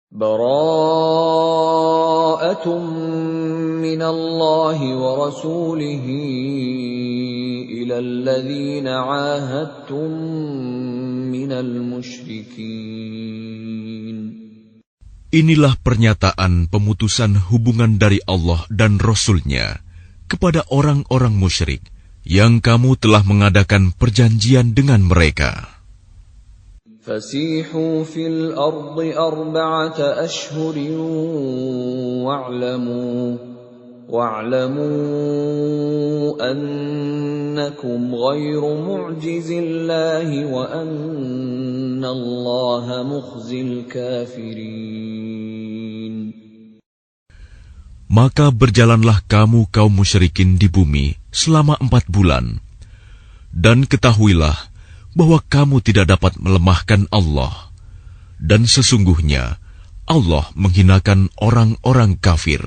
Bara'atun minallahi wa rasulihi ilal ladzina 'ahadtum minal musyrikin. Inilah pernyataan pemutusan hubungan dari Allah dan Rasul-Nya kepada orang-orang musyrik yang kamu telah mengadakan perjanjian dengan mereka. Fasihu fil ardi arba'ata ashhurin wa'lamu annakum ghairu mu'jizillahi wa annallaha mukhzil kafirin. Maka berjalanlah kamu kaum musyrikin di bumi selama 4 bulan, dan ketahuilah bahwa kamu tidak dapat melemahkan Allah, dan sesungguhnya Allah menghinakan orang-orang kafir.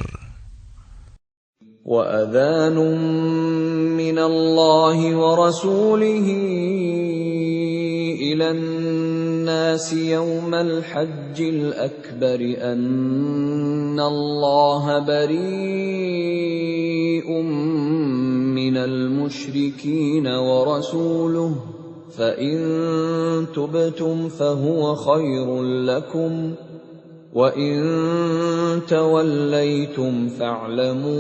Wa adhanun minallahi wa rasulihi ilan nasi yawmal hajjil akbari anna Allah bari'un minal musyrikin wa rasuluhu فَإِن تُبْتُمْ فَهُوَ خَيْرٌ لَكُمْ وَإِن تَوَلَّيْتُمْ فَاعْلَمُوا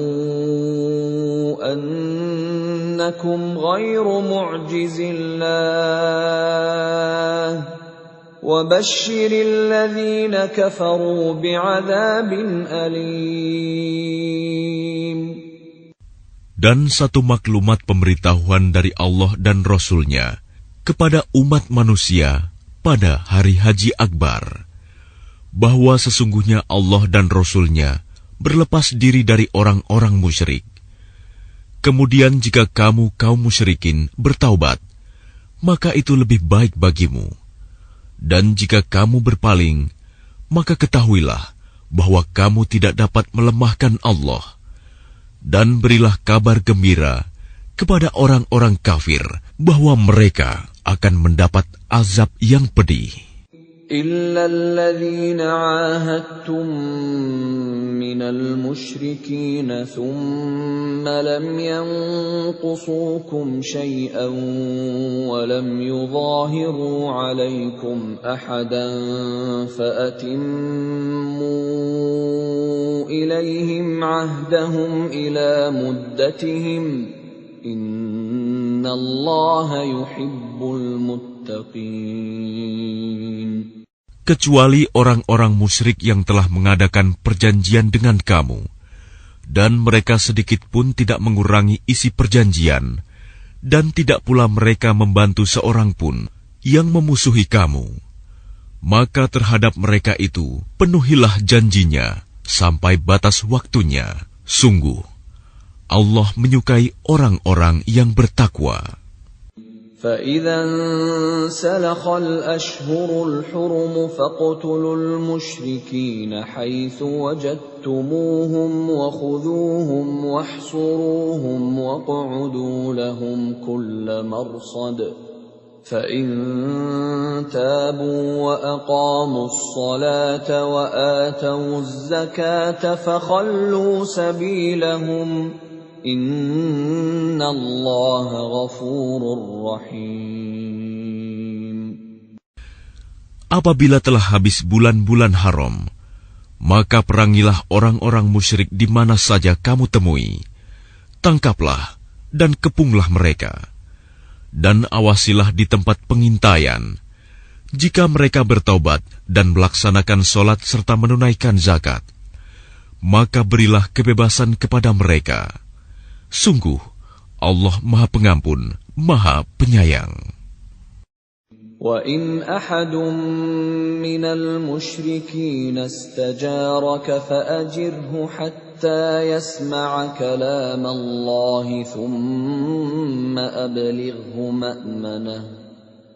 أَنَّكُمْ غَيْرُ مُعْجِزِ اللَّهِ وَبَشِّرِ الَّذِينَ كَفَرُوا بِعَذَابٍ أَلِيمٍ. Dan satu maklumat pemberitahuan dari Allah dan Rasul-Nya kepada umat manusia pada hari Haji Akbar, bahwa sesungguhnya Allah dan Rasul-Nya berlepas diri dari orang-orang musyrik. Kemudian jika kamu kaum musyrikin bertaubat, maka itu lebih baik bagimu. Dan jika kamu berpaling, maka ketahuilah bahwa kamu tidak dapat melemahkan Allah. Dan berilah kabar gembira kepada orang-orang kafir bahwa mereka akan mendapat azab yang pedih. إِلَّا الَّذِينَ عَاهَدتُّم مِّنَ الْمُشْرِكِينَ ثُمَّ لَمْ يَنقُصُوكُمْ شَيْئًا وَلَمْ يُظَاهِرُوا عَلَيْكُمْ أَحَدًا فَأَتِمُّوا إِلَيْهِمْ عَهْدَهُمْ إِلَى مُدَّتِهِمْ إِنَّ اللَّهَ يُحِبُّ الْمُتَّقِينَ. Kecuali orang-orang musyrik yang telah mengadakan perjanjian dengan kamu, dan mereka sedikit pun tidak mengurangi isi perjanjian, dan tidak pula mereka membantu seorang pun yang memusuhi kamu. Maka terhadap mereka itu penuhilah janjinya sampai batas waktunya. Sungguh, Allah menyukai orang-orang yang bertakwa. فَإِذَا انْسَلَخَ الْأَشْهُرُ الْحُرُمُ فَاقْتُلُوا الْمُشْرِكِينَ حَيْثُ وَجَدتُّمُوهُمْ وَخُذُوهُمْ وَاحْصُرُوهُمْ وَاقْعُدُوا لَهُمْ كُلَّ مَرْصَدٍ فَإِن تَابُوا وَأَقَامُوا الصَّلَاةَ وَآتَوُا الزَّكَاةَ فَخَلُّوا سَبِيلَهُمْ Inna Allah ghafurur rahim. Apabila telah habis bulan-bulan haram, maka perangilah orang-orang musyrik di mana saja kamu temui. Tangkaplah dan kepunglah mereka. Dan awasilah di tempat pengintaian. Jika mereka bertaubat dan melaksanakan sholat serta menunaikan zakat, maka berilah kebebasan kepada mereka. Sungguh, Allah Maha Pengampun, Maha Penyayang. وَإِنْ أَحَدٌ مِّنَ الْمُشْرِكِينَ اسْتَجَارَكَ فَأَجِرْهُ حَتَّى يَسْمَعَ كَلَامَ اللَّهِ ثُمَّ أَبْلِغْهُ مَأْمَنَهُ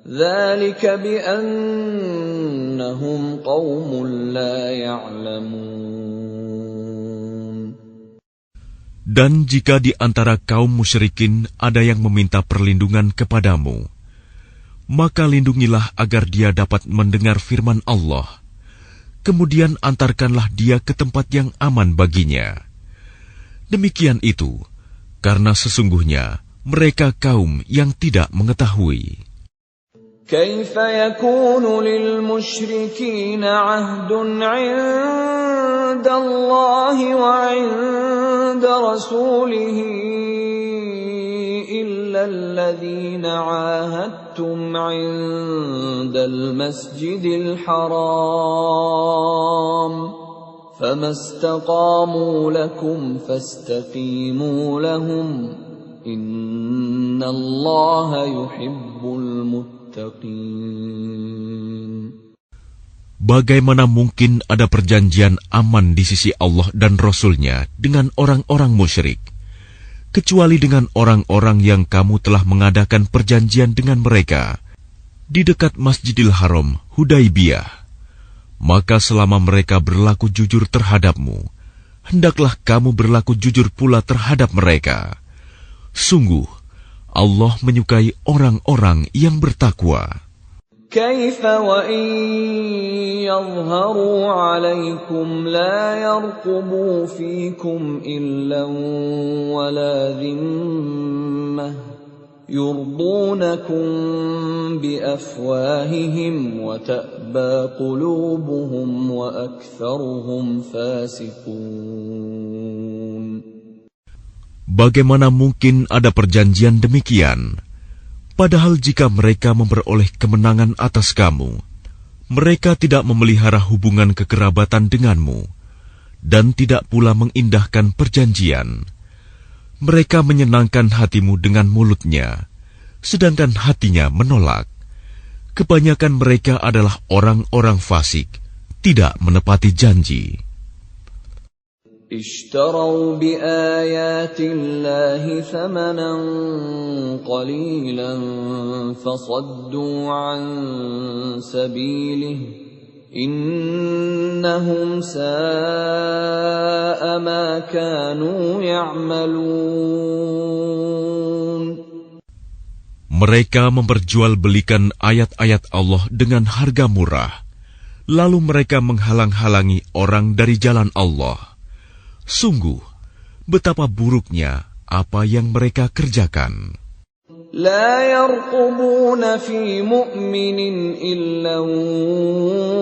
ذَلِكَ بِأَنَّهُمْ قَوْمٌ لَّا يَعْلَمُونَ. Dan jika di antara kaum musyrikin ada yang meminta perlindungan kepadamu, maka lindungilah agar dia dapat mendengar firman Allah. kemudian antarkanlah dia ke tempat yang aman baginya. Demikian itu, karena sesungguhnya mereka kaum yang tidak mengetahui. كيف يكون للمشركين عهد عند الله وعند رسوله إلا الذين عاهدتم عند المسجد الحرام فما استقاموا لكم فاستقيموا لهم إن الله يحب المتقين. Bagaimana mungkin ada perjanjian aman di sisi Allah dan Rasul-Nya dengan orang-orang musyrik, kecuali dengan orang-orang yang kamu telah mengadakan perjanjian dengan mereka di dekat Masjidil Haram, Hudaibiyah. Maka selama mereka berlaku jujur terhadapmu, hendaklah kamu berlaku jujur pula terhadap mereka. Sungguh, Allah menyukai orang-orang yang bertakwa. كيف وإن يظهروا عليكم لا يرقبوا فيكم إلا ولا ذمة يرضونكم بأفواههم وتأبى قلوبهم وأكثرهم فاسقون. Bagaimana mungkin ada perjanjian demikian? Padahal jika mereka memperoleh kemenangan atas kamu, mereka tidak memelihara hubungan kekerabatan denganmu, dan tidak pula mengindahkan perjanjian. Mereka menyenangkan hatimu dengan mulutnya, sedangkan hatinya menolak. Kebanyakan mereka adalah orang-orang fasik, tidak menepati janji. اشتروا بآيات الله ثمنا قليلا فصدوا عن سبيله إنهم ساء ما كانوا يعملون. Mereka memperjualbelikan ayat-ayat Allah dengan harga murah, lalu mereka menghalang-halangi orang dari jalan Allah. Sungguh, betapa buruknya apa yang mereka kerjakan. لا يرقبون في مؤمن إلا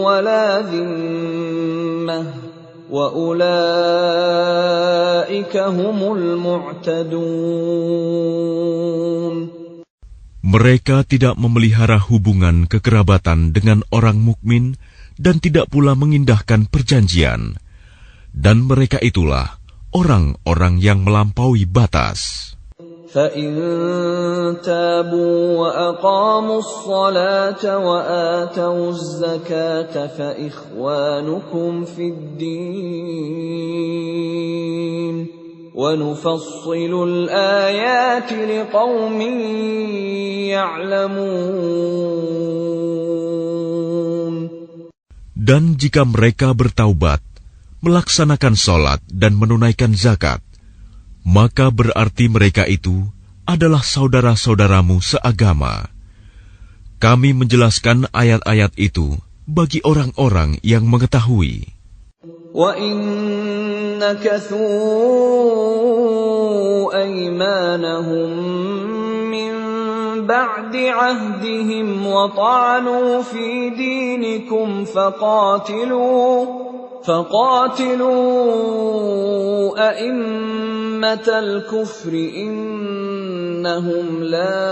ولا ذمة وأولئك هم المعتدون. Mereka tidak memelihara hubungan kekerabatan dengan orang mukmin dan tidak pula mengindahkan perjanjian. Dan mereka itulah orang-orang yang melampaui batas. فَإِن تَابُوا وَأَقَامُوا الصَّلَاةَ وَآتَوُا الزَّكَاةَ فَإِخْوَانُكُمْ فِي الدِّينِ وَنُفَصِّلُ الْآيَاتِ لِقَوْمٍ يَعْلَمُونَ. Dan jika mereka bertaubat, melaksanakan sholat dan menunaikan zakat, maka berarti mereka itu adalah saudara-saudaramu seagama. Kami menjelaskan ayat-ayat itu bagi orang-orang yang mengetahui. وَإِن نَكَثُوا أَيْمَانَهُم مِّن بَعْدِ عَهْدِهِمْ وَطَعَنُوا فِي دِينِكُمْ فقاتلوا أئمة الكفر إنهم لا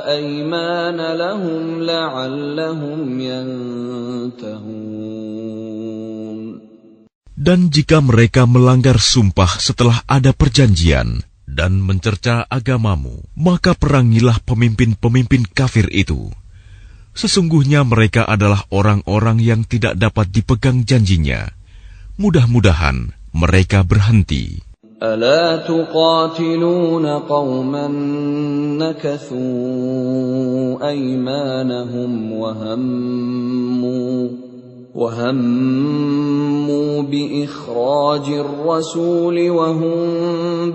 أيمان لهم لعلهم ينتهون. Dan jika mereka melanggar sumpah setelah ada perjanjian dan mencerca agamamu, maka perangilah pemimpin-pemimpin kafir itu. Sesungguhnya mereka adalah orang-orang yang tidak dapat dipegang janjinya. Mudah-mudahan mereka berhenti. ألا تقاتلون قوما نكثوا أيمانهم وهموا بإخراج الرسول وهم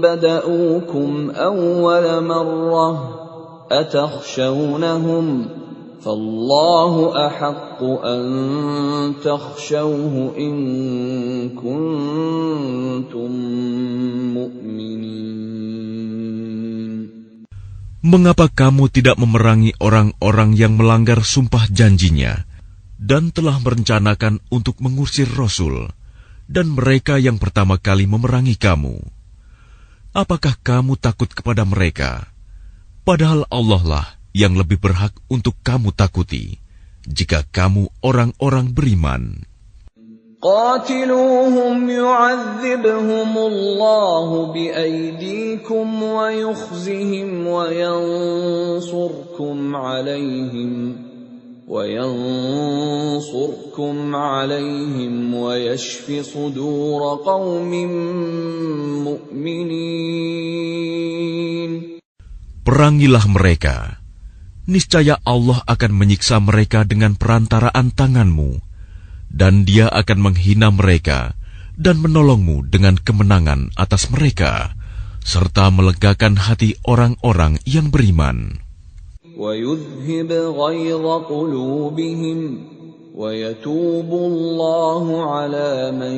بدؤوكم أول مرة أتخشونهم فالله أحق أن تخشوه إن كنتم مؤمنين. Mengapa kamu tidak memerangi orang-orang yang melanggar sumpah janjinya dan telah merencanakan untuk mengusir Rasul dan mereka yang pertama kali memerangi kamu? Apakah kamu takut kepada mereka? Padahal Allah lah yang lebih berhak untuk kamu takuti, jika kamu orang-orang beriman. قاتلوهم يعذبهم الله بأيديكم ويخزهم وينصركم عليهم ويشف صدور قوم مؤمنين. Perangilah mereka. Niscaya Allah akan menyiksa mereka dengan perantaraan tanganmu, dan Dia akan menghina mereka dan menolongmu dengan kemenangan atas mereka, serta melegakan hati orang-orang yang beriman. وَيُذْهِبْ غَيْظَ قُلُوبِهِمْ وَيَتُوبُ اللَّهُ عَلَى مَن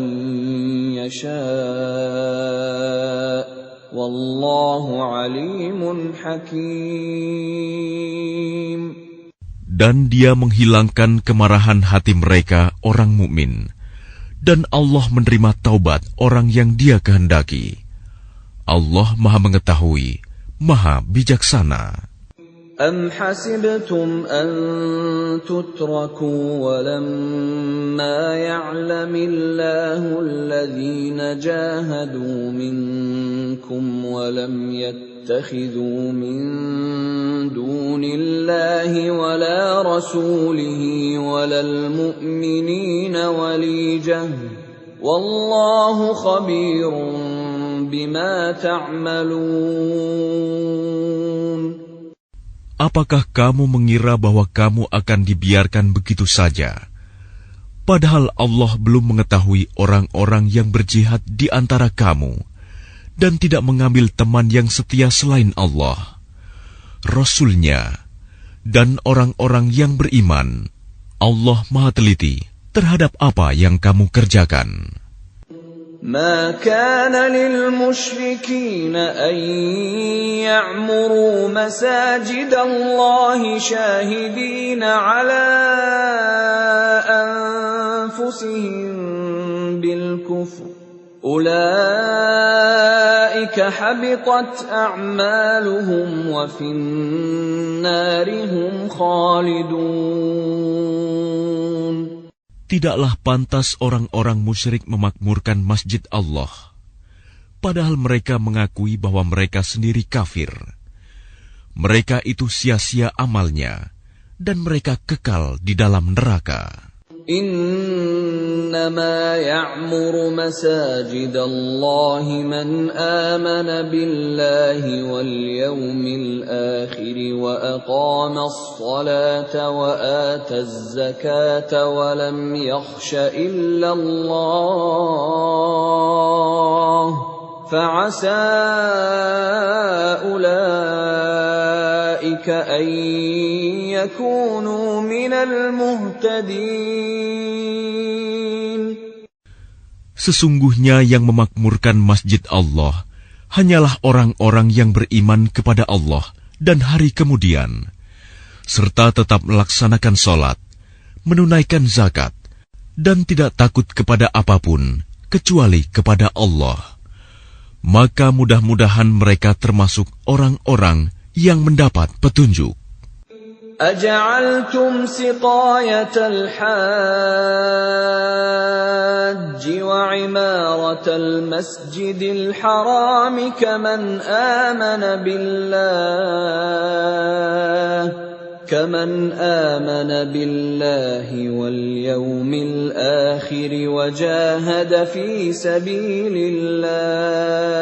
يَشَاءُ Wallahu alimun hakim. Dan Dia menghilangkan kemarahan hati mereka orang mukmin, dan Allah menerima taubat orang yang Dia kehendaki. Allah Maha Mengetahui, Maha Bijaksana. أَمْ حَسِبْتُمْ أَن تُتْرَكُوا وَلَمَّا يَعْلَمِ اللَّهُ الَّذِينَ جَاهَدُوا مِنكُمْ وَلَمْ يَتَّخِذُوا مِن دُونِ اللَّهِ وَلَا رَسُولِهِ وَلَا الْمُؤْمِنِينَ وَلِيجَةً وَاللَّهُ خَبِيرٌ بِمَا تَعْمَلُونَ. Apakah kamu mengira bahwa kamu akan dibiarkan begitu saja? Padahal Allah belum mengetahui orang-orang yang berjihad di antara kamu dan tidak mengambil teman yang setia selain Allah, Rasul-Nya, dan orang-orang yang beriman. Allah Maha Teliti terhadap apa yang kamu kerjakan. ما كان للمشركين أن يعمروا مساجد الله شاهدين على أنفسهم بالكفر أولئك حبطت أعمالهم وفي النار هم خالدون. Tidaklah pantas orang-orang musyrik memakmurkan masjid Allah, padahal mereka mengakui bahwa mereka sendiri kafir. Mereka itu sia-sia amalnya, dan mereka kekal di dalam neraka. إنما يعمر مساجد الله من آمن بالله واليوم الآخر وأقام الصلاة وآتى الزكاة ولم يخش إلا الله فعسى أولئك أن يكونوا من المهتدين. Sesungguhnya yang memakmurkan masjid Allah hanyalah orang-orang yang beriman kepada Allah dan hari kemudian, serta tetap melaksanakan sholat, menunaikan zakat, dan tidak takut kepada apapun kecuali kepada Allah. Maka mudah-mudahan mereka termasuk orang-orang yang mendapat petunjuk. أجعلتم سقاية الحاج وعمارة المسجد الحرام كمن آمن بالله واليوم الآخر وجاهد في سبيل الله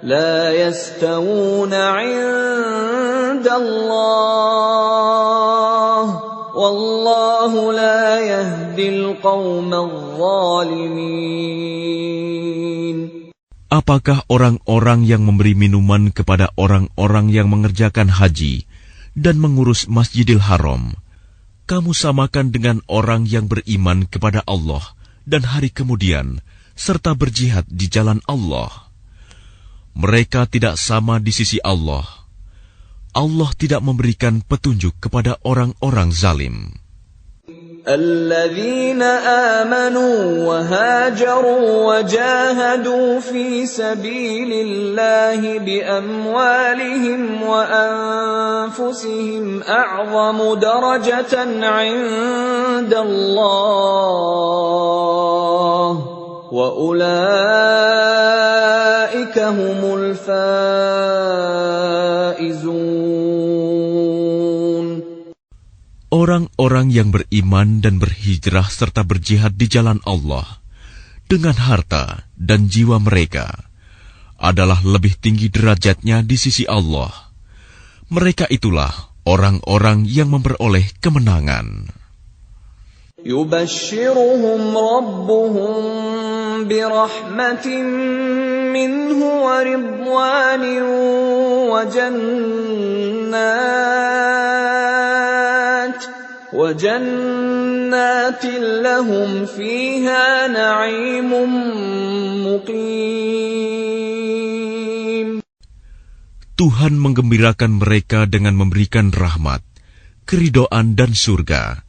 لا يستوون عند الله والله لا يهدي القوم الظالمين. Apakah orang-orang yang memberi minuman kepada orang-orang yang mengerjakan haji dan mengurus Masjidil Haram, kamu samakan dengan orang yang beriman kepada Allah dan hari kemudian, serta berjihad di jalan Allah. Mereka tidak sama di sisi Allah. Allah tidak memberikan petunjuk kepada orang-orang zalim. الذين آمنوا وهاجروا وجاهدوا في سبيل الله بأموالهم وأنفسهم أعظم درجة عند الله وأولئك هم الفائزون. Orang-orang yang beriman dan berhijrah serta berjihad di jalan Allah dengan harta dan jiwa mereka adalah lebih tinggi derajatnya di sisi Allah. Mereka itulah orang-orang yang memperoleh kemenangan. يبشرهم ربهم برحمة منه ورضوان وجنات لهم فيها نعيم مقيم. Tuhan menggembirakan mereka dengan memberikan rahmat, keridhaan dan surga.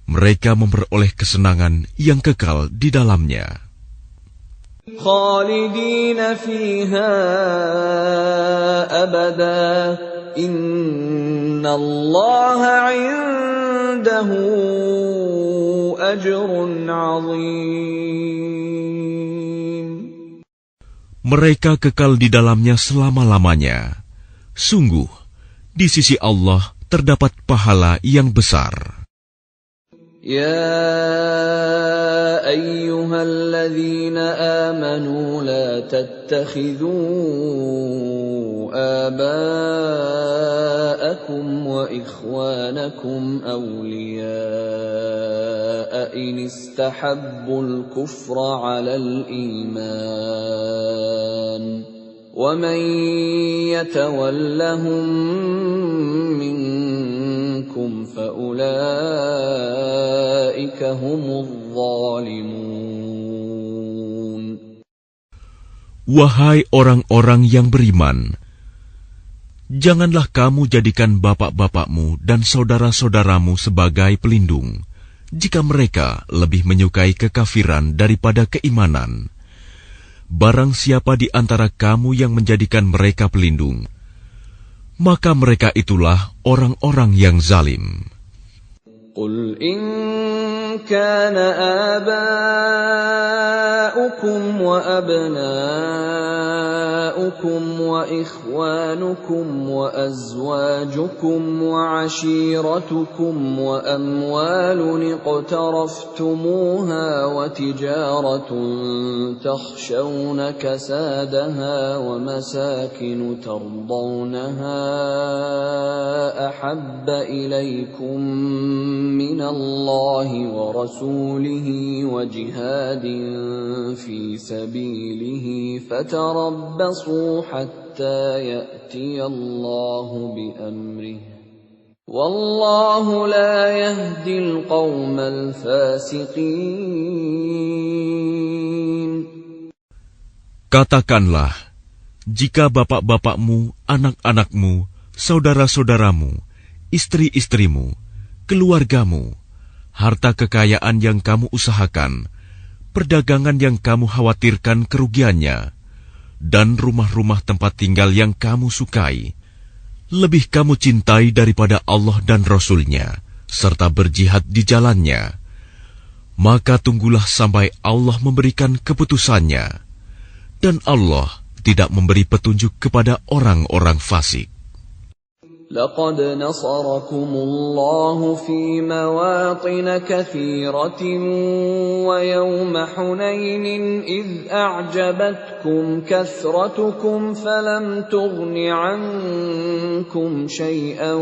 Mereka memperoleh kesenangan yang kekal di dalamnya. خالدين فيها أبدا إن الله عنده أجر عظيم. Mereka kekal di dalamnya selama-lamanya. Sungguh, di sisi Allah terdapat pahala yang besar. يا أيها الذين آمنوا لا تتخذوا آباءكم وإخوانكم أولياء إن استحبوا الكفر على الإيمان ومن يتولهم منكم فأولئك هم الظالمون. Wahai orang-orang yang beriman, janganlah kamu jadikan bapak-bapakmu dan saudara-saudaramu sebagai pelindung, jika mereka lebih menyukai kekafiran daripada keimanan. Barang siapa di antara kamu yang menjadikan mereka pelindung, maka mereka itulah orang-orang yang zalim. Qul in kana aba'ukum wa abna'ukum wa ikhwanukum wa azwajukum wa ashiratukum wa amwalun iqtaraftumuha wa tijaratun takhshawna kasadaha wa masakin tardawnaha ahabba ilaykum min Allah wa rasulihi wa jihadin fi sabilihi fatarabbasu hatta ya'ti Allah bi amrihi wallahu la yahdi al-qawmal fasiqin. Katakanlah, jika bapak-bapakmu, anak-anakmu, saudara-saudaramu, istri-istrimu, keluargamu, harta kekayaan yang kamu usahakan, perdagangan yang kamu khawatirkan kerugiannya, dan rumah-rumah tempat tinggal yang kamu sukai, lebih kamu cintai daripada Allah dan Rasul-Nya, serta berjihad di jalannya, maka tunggulah sampai Allah memberikan keputusannya, dan Allah tidak memberi petunjuk kepada orang-orang fasik. لقد نصركم الله في مواطن كثيرة ويوم حنين إذ أعجبتكم كثرتكم فلم تغن عنكم شيئا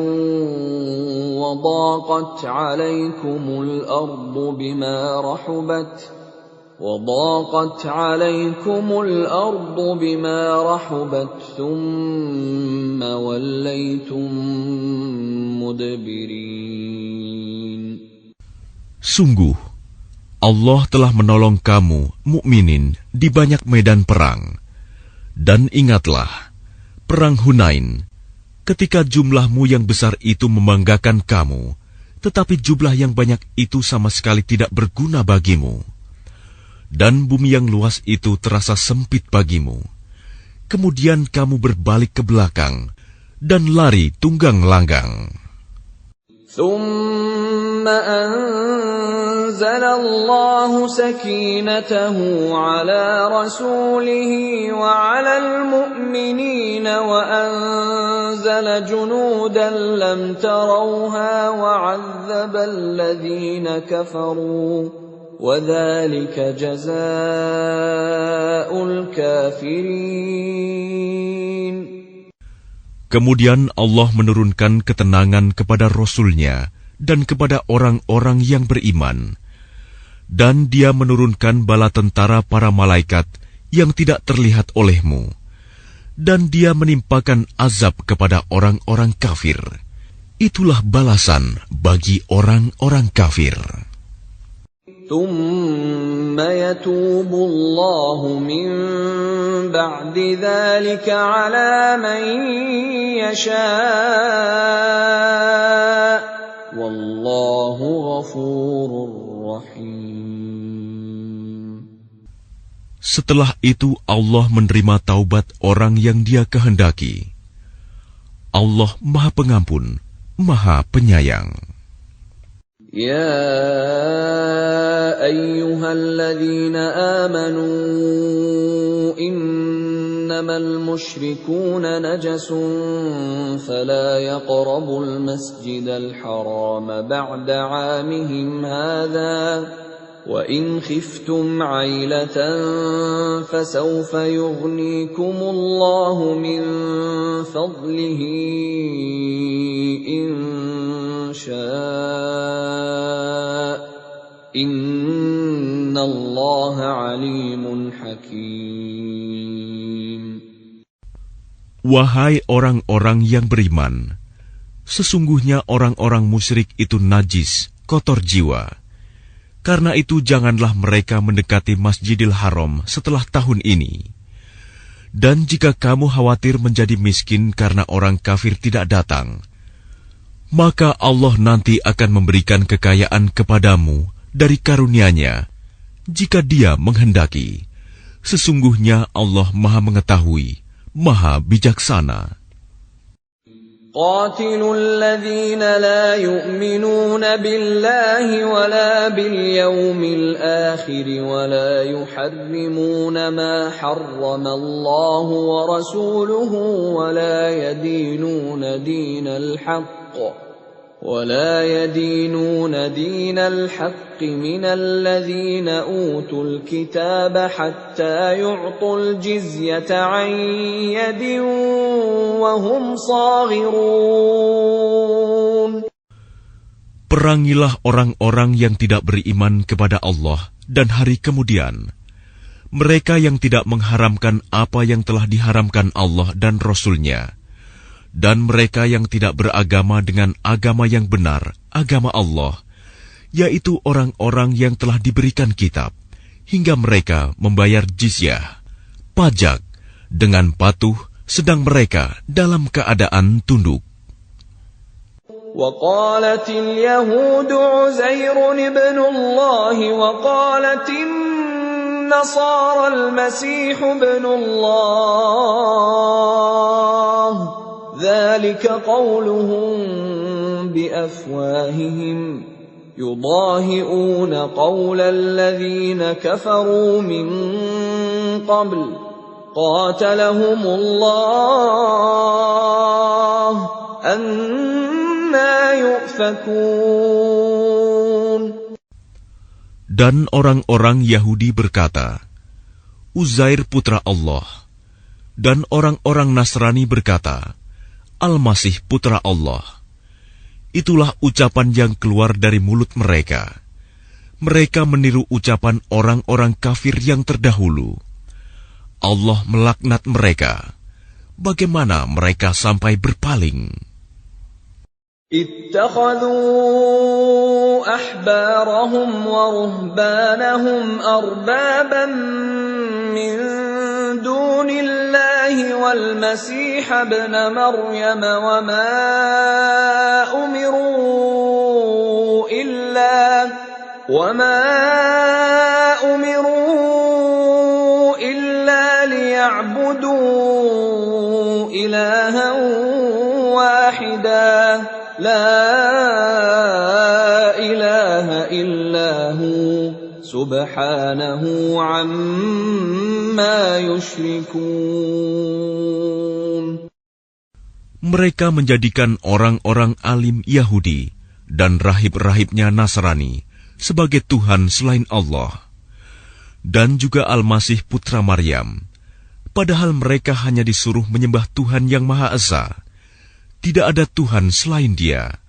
وضاقت عليكم الأرض بما رحبت وضاقت عليكم الأرض بما رحبت ثم وليتم مدبرين. Sungguh, Allah telah menolong kamu, mukminin, di banyak medan perang. Dan ingatlah, perang Hunain, ketika jumlahmu yang besar itu membanggakan kamu, tetapi jumlah yang banyak itu sama sekali tidak berguna bagimu. Dan bumi yang luas itu terasa sempit bagimu. Kemudian kamu berbalik ke belakang dan lari tunggang langgang. ثم أنزل الله سكينته على رسوله وعلى المؤمنين وأنزل جنودا لم تروها وعذب الذين كفروا وذلك جزاء الكافرين. Kemudian Allah menurunkan ketenangan kepada Rasul-Nya dan kepada orang-orang yang beriman. Dan Dia menurunkan bala tentara para malaikat yang tidak terlihat olehmu. Dan Dia menimpakan azab kepada orang-orang kafir. Itulah balasan bagi orang-orang kafir. ثم يتوب الله من بعد ذلك على من يشاء والله غفور رحيم. Setelah itu Allah menerima taubat orang yang Dia kehendaki. Allah Maha Pengampun, Maha Penyayang. يا أيها الذين آمنوا إنما المشركون نجس فلا يقربوا المسجد الحرام بعد عامهم هذا وإن خفتم عيلة فسوف يغنيكم الله من فضله إن شاء إن الله عليم حكيم. Wahai orang-orang yang beriman, sesungguhnya orang-orang musyrik itu najis, kotor jiwa. Karena itu janganlah mereka mendekati Masjidil Haram setelah tahun ini. Dan jika kamu khawatir menjadi miskin karena orang kafir tidak datang, maka Allah nanti akan memberikan kekayaan kepadamu dari karunia-Nya, jika Dia menghendaki. Sesungguhnya Allah Maha Mengetahui, Maha Bijaksana. قاتلوا الذين لا يؤمنون بالله ولا باليوم الآخر ولا يحرمون ما حرم الله ورسوله ولا يدينون دين الحق من الذين أوتوا الكتاب حتى يعطوا الجزية عن يد وهم صاغرون. Perangilah orang-orang yang tidak beriman kepada Allah dan hari kemudian. Mereka yang tidak mengharamkan apa yang telah diharamkan Allah dan Rasul-Nya. Dan mereka yang tidak beragama dengan agama yang benar, agama Allah, yaitu orang-orang yang telah diberikan kitab, hingga mereka membayar jizyah, pajak, dengan patuh, sedang mereka dalam keadaan tunduk. وقالت اليهود عزير ابن الله وقالت النصارى المسيح ابن الله ذلك قولهم بأفواههم يضاهئون قول الذين كفروا من قبل قاتلهم الله أنى يؤفكون. Dan orang-orang Yahudi berkata, Uzair putra Allah. Dan orang-orang Nasrani berkata, Al-Masih putra Allah. Itulah ucapan yang keluar dari mulut mereka. Mereka meniru ucapan orang-orang kafir yang terdahulu. Allah melaknat mereka. Bagaimana mereka sampai berpaling? اتخذوا أحبارهم ورهبانهم أربابا من دون الله والمسيح ابن مريم وما أمروا إلا ليعبدوا إلها واحدا لا إله إلا هو سبحانه عما يشركون. Mereka menjadikan orang-orang alim Yahudi dan rahib-rahibnya Nasrani sebagai Tuhan selain Allah, dan juga Al-Masih putra Maryam, padahal mereka hanya disuruh menyembah Tuhan yang Maha Esa. Tidak ada Tuhan selain Dia.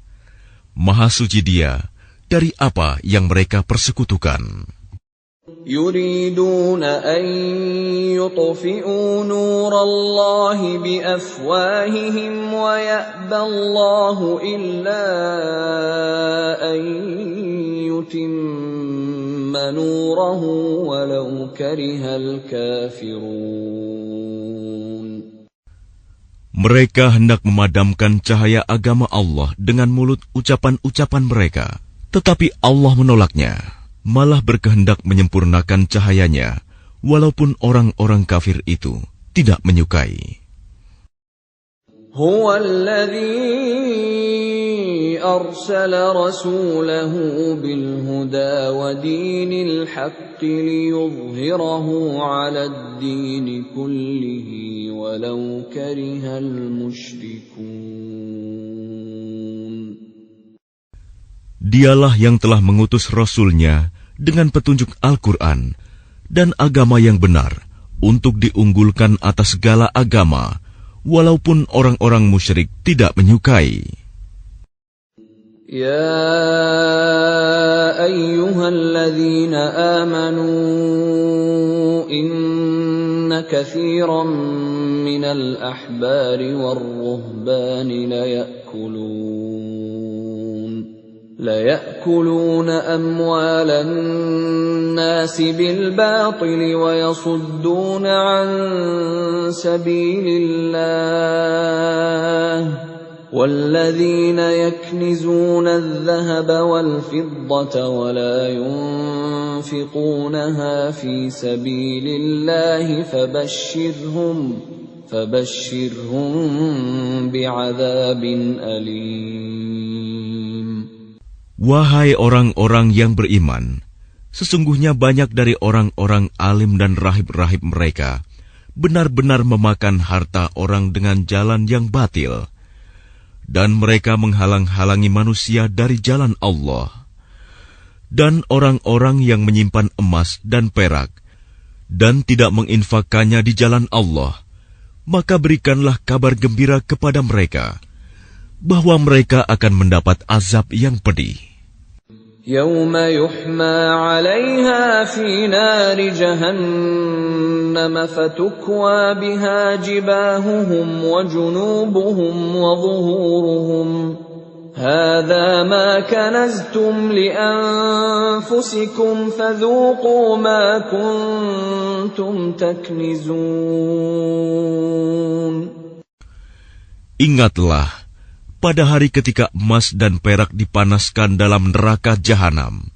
Maha suci Dia dari apa yang mereka persekutukan. يريدون أن يطفئوا نور الله بأفواههم ويأبى الله إلا أن يتم نوره ولو كره الكافرون. Mereka hendak memadamkan cahaya agama Allah dengan mulut ucapan-ucapan mereka, tetapi Allah menolaknya, malah berkehendak menyempurnakan cahayanya, walaupun orang-orang kafir itu tidak menyukai. هو الذي أرسل رسوله بالهدى ودين الحق ليظهره على الدين كله ولو كره المشركون. Dialah yang telah mengutus Rasul-Nya dengan petunjuk Al-Quran dan agama yang benar untuk diunggulkan atas segala agama, walaupun orang-orang musyrik tidak menyukai. Ya ayyuhalladzina amanu inna katsiran minal ahbari war-ruhbani ليأكلون أموال الناس بالباطل ويصدون عن سبيل الله والذين يكنزون الذهب والفضة ولا ينفقونها في سبيل الله فبشرهم بعذاب أليم. Wahai orang-orang yang beriman, sesungguhnya banyak dari orang-orang alim dan rahib-rahib mereka benar-benar memakan harta orang dengan jalan yang batil, dan mereka menghalang-halangi manusia dari jalan Allah. Dan orang-orang yang menyimpan emas dan perak dan tidak menginfakkannya di jalan Allah, maka berikanlah kabar gembira kepada mereka bahwa mereka akan mendapat azab yang pedih. يوم يحمى عليها في نار جهنم فتكوى بها جباههم وجنوبهم وظهورهم هذا ما كنزتم لأنفسكم فذوقوا ما كنتم تكنزون. Ingatlah pada hari ketika emas dan perak dipanaskan dalam neraka jahanam,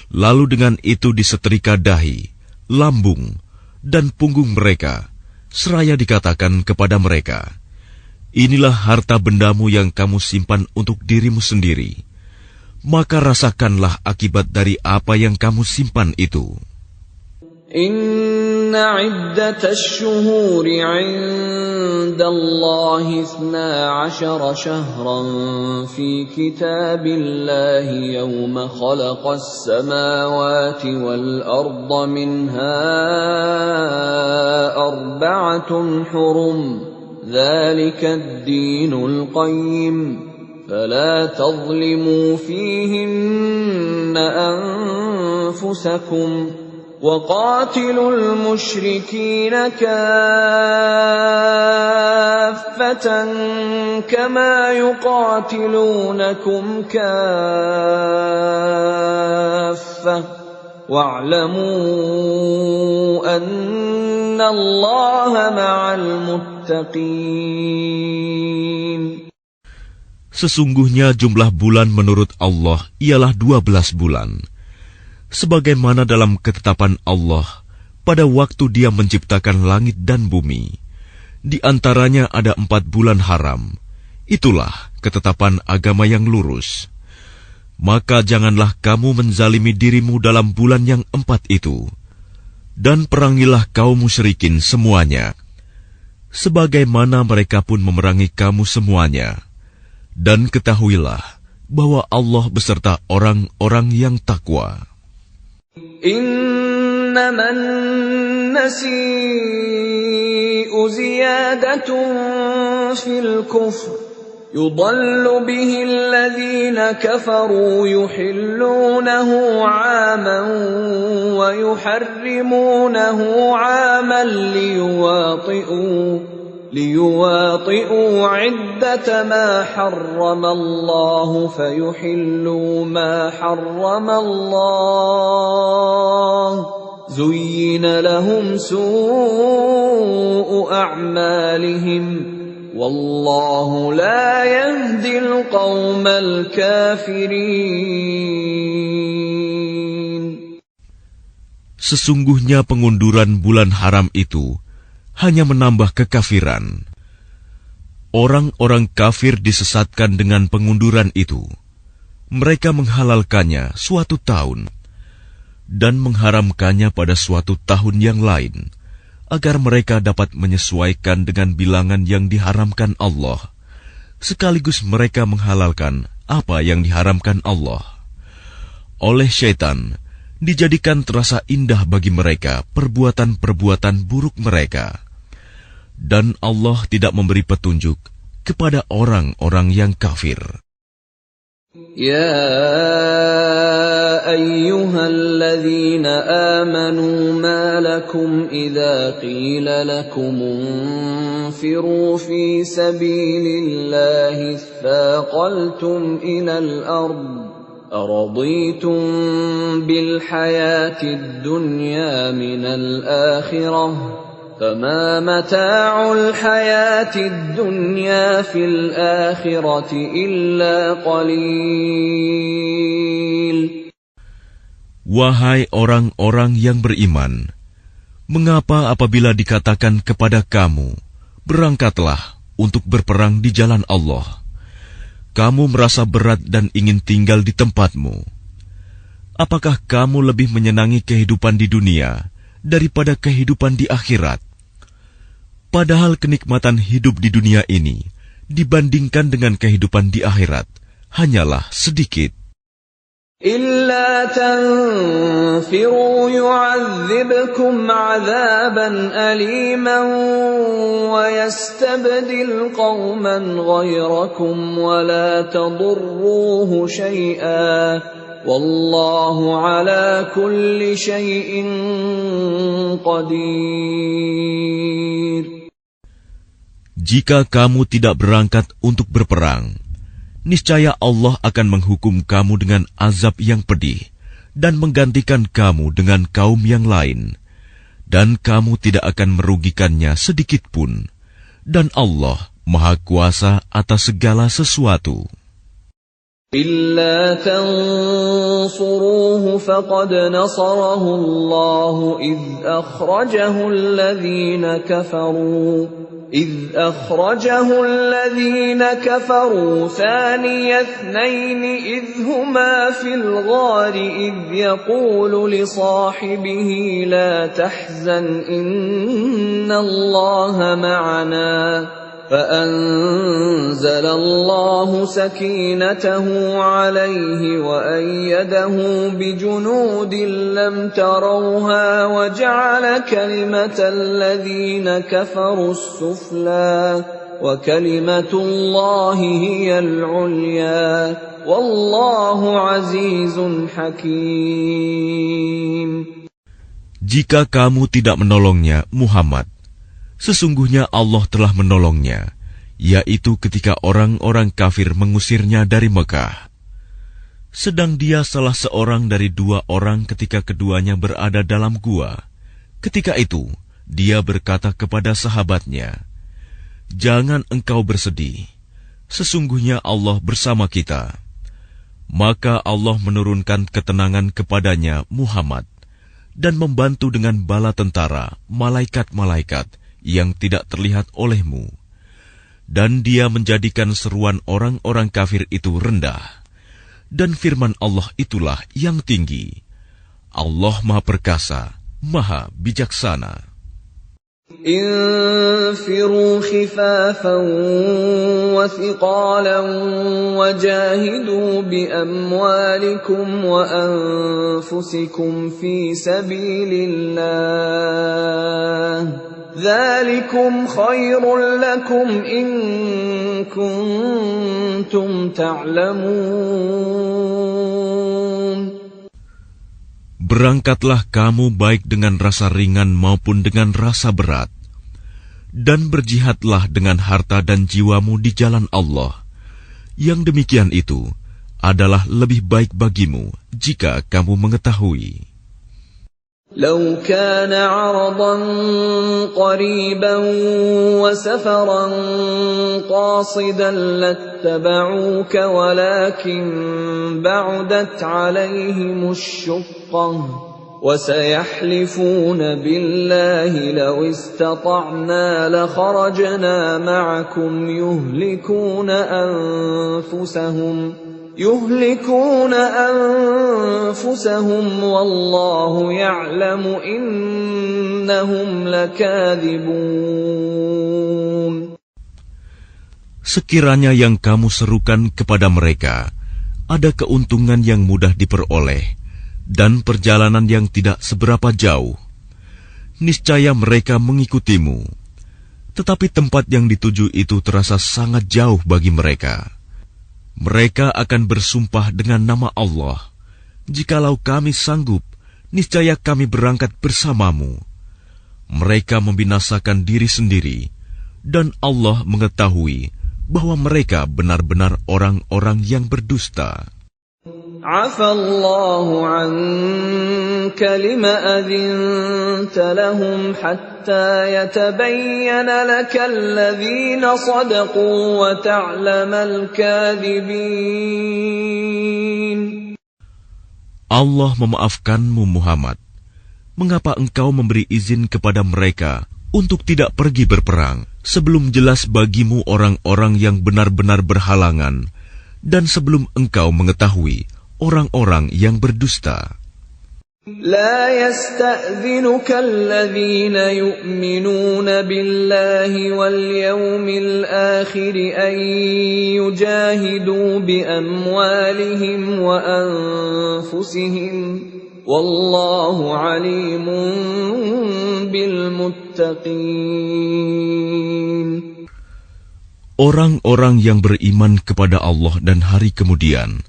lalu dengan itu disetrika dahi, lambung, dan punggung mereka, seraya dikatakan kepada mereka, inilah harta bendamu yang kamu simpan untuk dirimu sendiri, maka rasakanlah akibat dari apa yang kamu simpan itu. Inna iddatash shuhuri 'inda Allahi 12 shahran fi kitabillahi yawma khalaqas samawati wal arda minha arba'atun hurum dhalika ad-dinul qayyim فلا تظلموا فيهن أنفسكم وقاتلوا المشركين كافة كما يقاتلونكم كافة واعلموا أن الله مع المتقين. Sesungguhnya jumlah bulan menurut Allah ialah 12 bulan. Sebagaimana dalam ketetapan Allah pada waktu Dia menciptakan langit dan bumi. Di antaranya ada 4 bulan haram. Itulah ketetapan agama yang lurus. Maka janganlah kamu menzalimi dirimu dalam bulan yang 4 itu. Dan perangilah kaum musyrikin semuanya. Sebagaimana mereka pun memerangi kamu semuanya. Dan ketahuilah bahwa Allah beserta orang-orang yang takwa. إنما النسيء زيادة في الكفر يضل به الذين كفروا يحلونه عاما ويحرمونه عاما ليواطئوا عدة ما حرم الله فيحلوا ما حرم الله زين لهم سوء أعمالهم والله لا يهدي القوم الكافرين. Sesungguhnya pengunduran bulan haram itu hanya menambah kekafiran. Orang-orang kafir disesatkan dengan pengunduran itu. Mereka menghalalkannya suatu tahun dan mengharamkannya pada suatu tahun yang lain, agar mereka dapat menyesuaikan dengan bilangan yang diharamkan Allah, sekaligus mereka menghalalkan apa yang diharamkan Allah. Oleh syaitan, dijadikan terasa indah bagi mereka perbuatan-perbuatan buruk mereka. Dan Allah tidak memberi petunjuk kepada orang-orang yang kafir. Ya ayyuhalladzina amanu ma lakum idza qila lakum unfiru fi sabilillahi thaqaltum ilal ard أرضيتم بالحياة الدنيا من الآخرة فما متاع الحياة الدنيا في الآخرة إلا قليل. Wahai orang-orang yang beriman, mengapa apabila dikatakan kepada kamu, berangkatlah untuk berperang di jalan Allah, kamu merasa berat dan ingin tinggal di tempatmu? Apakah kamu lebih menyenangi kehidupan di dunia daripada kehidupan di akhirat? Padahal kenikmatan hidup di dunia ini dibandingkan dengan kehidupan di akhirat hanyalah sedikit. إلا تنفروا يعذبكم عذابا أليما ويستبدل قوما غيركم ولا تضروه شيئا والله على كل شيء قدير. Jika kamu tidak berangkat untuk berperang, niscaya Allah akan menghukum kamu dengan azab yang pedih dan menggantikan kamu dengan kaum yang lain, dan kamu tidak akan merugikannya sedikit pun, dan Allah Maha Kuasa atas segala sesuatu. إلا تنصروه فقد نصره الله إذ أخرجه الذين كفروا ثاني اثنين إذ هما في الغار إذ يقول لصاحبه لا تحزن إن الله معنا فأنزل الله سكينته عليه وأيده بجنود لم تروها وجعل كلمة الذين كفروا السفلى وكلمة الله هي العليا والله عزيز حكيم. Jika kamu tidak menolongnya, Muhammad, sesungguhnya Allah telah menolongnya, yaitu ketika orang-orang kafir mengusirnya dari Mekah. Sedang dia salah seorang dari 2 orang ketika keduanya berada dalam gua. Ketika itu, dia berkata kepada sahabatnya, "Jangan engkau bersedih, sesungguhnya Allah bersama kita." Maka Allah menurunkan ketenangan kepadanya, Muhammad, dan membantu dengan bala tentara, malaikat-malaikat yang tidak terlihat olehmu. Dan dia menjadikan seruan orang-orang kafir itu rendah. Dan firman Allah itulah yang tinggi. Allah Maha Perkasa, Maha Bijaksana. انفروا خفافا وثقالا وجاهدوا بأموالكم وأنفسكم في سبيل الله ذلكم خير لكم إن كنتم تعلمون. Berangkatlah kamu baik dengan rasa ringan maupun dengan rasa berat, dan berjihadlah dengan harta dan jiwamu di jalan Allah. Yang demikian itu adalah lebih baik bagimu jika kamu mengetahui. لو كان عرضا قريبا وسفرا قاصدا لاتبعوك ولكن بعدت عليهم الشقة وسيحلفون بالله لو استطعنا لخرجنا معكم يهلكون أنفسهم والله يعلم إنهم لكاذبون. Sekiranya yang kamu serukan kepada mereka ada keuntungan yang mudah diperoleh dan perjalanan yang tidak seberapa jauh, niscaya mereka mengikutimu. Tetapi tempat yang dituju itu terasa sangat jauh bagi mereka. Mereka akan bersumpah dengan nama Allah, "Jikalau kami sanggup, niscaya kami berangkat bersamamu." Mereka membinasakan diri sendiri, dan Allah mengetahui bahwa mereka benar-benar orang-orang yang berdusta. Afallahu anka lima adhinta lahum hatta yatabayyana laka alladhina sadaqu wa ta'lamal kadhibin. Allah memaafkanmu, Muhammad. Mengapa engkau memberi izin kepada mereka untuk tidak pergi berperang sebelum jelas bagimu orang-orang yang benar-benar berhalangan dan sebelum engkau mengetahui orang-orang yang berdusta? لا يستأذنك الذين يؤمنون بالله واليوم الآخر أن يجاهدوا بأموالهم وأنفسهم والله عليم بالمتقين. Orang-orang yang beriman kepada Allah dan hari kemudian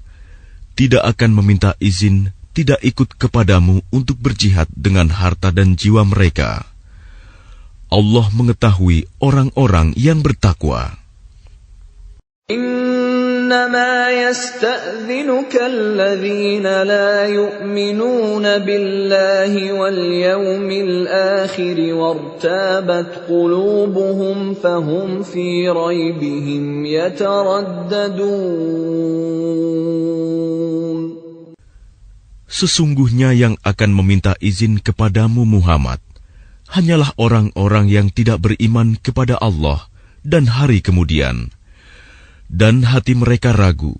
tidak akan meminta izin tidak ikut kepadamu untuk berjihad dengan harta dan jiwa mereka. Allah mengetahui orang-orang yang bertakwa. إنما يستأذنك الذين لا يؤمنون بالله واليوم الآخر وارتابت قلوبهم فهم في ريبهم يترددون. Sesungguhnya yang akan meminta izin kepadamu, Muhammad, hanyalah orang-orang yang tidak beriman kepada Allah dan hari kemudian, dan hati mereka ragu.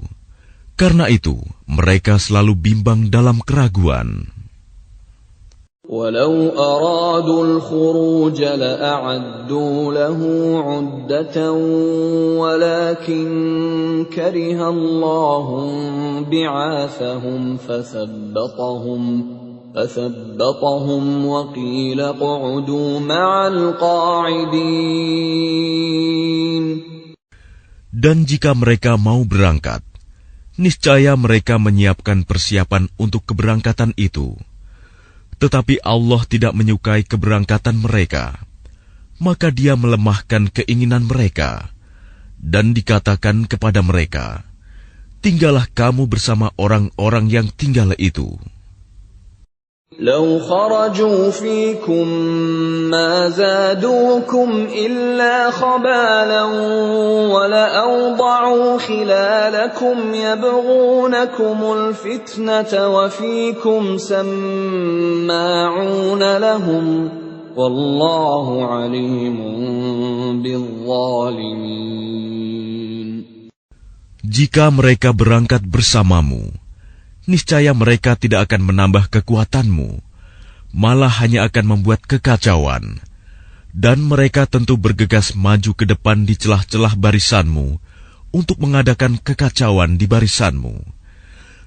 Karena itu, mereka selalu bimbang dalam keraguan. ولو أرادوا الخروج لأعدوا له عدة ولكن كره الله بعاثهم فثبطهم وقيل اقعدوا مع القاعدين. Dan jika mereka mau berangkat, niscaya mereka menyiapkan persiapan untuk keberangkatan itu. Tetapi Allah tidak menyukai keberangkatan mereka, maka Dia melemahkan keinginan mereka, dan dikatakan kepada mereka, tinggallah kamu bersama orang-orang yang tinggal itu. لو خرجوا فيكم ما زادوكم إلا خبالا ولأوضعوا خلالكم يبغونكم الفتنة وفيكم سماعون لهم والله عليم بالظالمين. Jika mereka berangkat bersamamu, niscaya mereka tidak akan menambah kekuatanmu, malah hanya akan membuat kekacauan. Dan mereka tentu bergegas maju ke depan di celah-celah barisanmu untuk mengadakan kekacauan di barisanmu.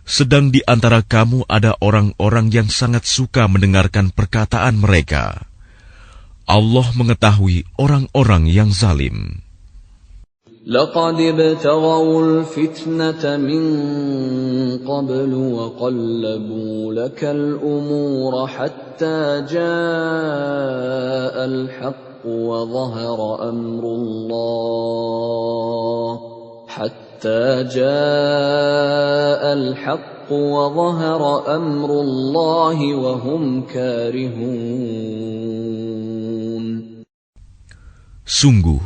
Sedang di antara kamu ada orang-orang yang sangat suka mendengarkan perkataan mereka. Allah mengetahui orang-orang yang zalim. لقد ابتغوا الفتنة من قبل وقلبوا لك الأمور حتى جاء الحق وظهر أمر الله وهم كارهون. Sungguh,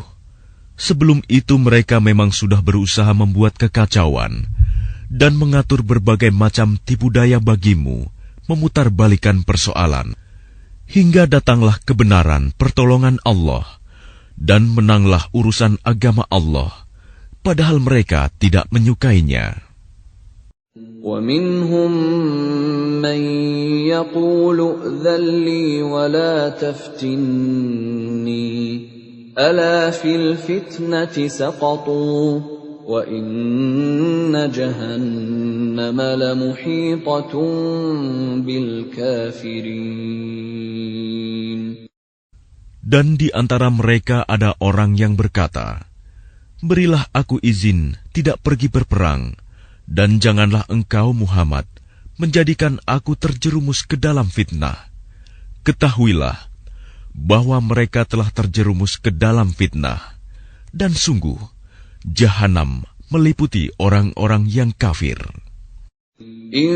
sebelum itu mereka memang sudah berusaha membuat kekacauan dan mengatur berbagai macam tipu daya bagimu, memutarbalikan persoalan, hingga datanglah kebenaran pertolongan Allah, dan menanglah urusan agama Allah, padahal mereka tidak menyukainya. وَمِنْهُمْ مَنْ يَقُولُ ائْذَنْ لِي وَلَا تَفْتِنِّي ألا في الفتنة سقطوا وإن جهنم لمحيطة بالكافرين. Dan di antara mereka ada orang yang berkata, berilah aku izin tidak pergi berperang, dan janganlah engkau Muhammad menjadikan aku terjerumus ke dalam fitnah. Ketahuilah bahwa mereka telah terjerumus ke dalam fitnah, dan sungguh, Jahanam meliputi orang-orang yang kafir. In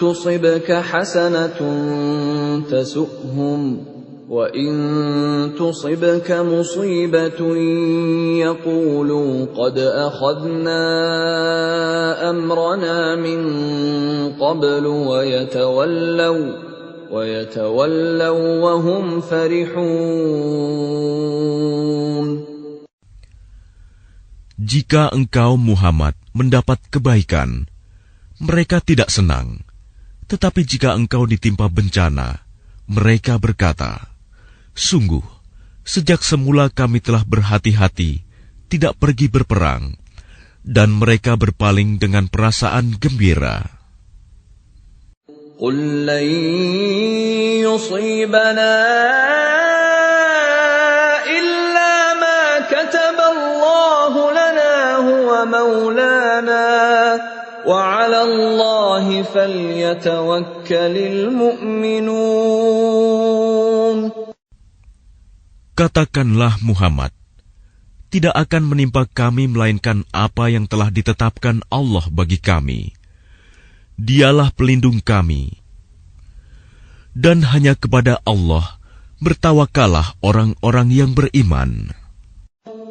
tusibka hasanatun tasu'hum, wa in tusibka musibatun yaqulu qad akhadna amrana min qablu wa yatawallaw wa hum farihun. Jika engkau Muhammad mendapat kebaikan, mereka tidak senang. Tetapi jika engkau ditimpa bencana, mereka berkata, sungguh, sejak semula kami telah berhati-hati tidak pergi berperang, dan mereka berpaling dengan perasaan gembira. قل لن يصيبنا إلا ما كتب الله لنا هو مولانا وعلى الله فليتوكل المؤمنون. Katakanlah Muhammad, tidak akan menimpa kami melainkan apa yang telah ditetapkan Allah bagi kami. Dialah pelindung kami. Dan hanya kepada Allah bertawakallah orang-orang yang beriman.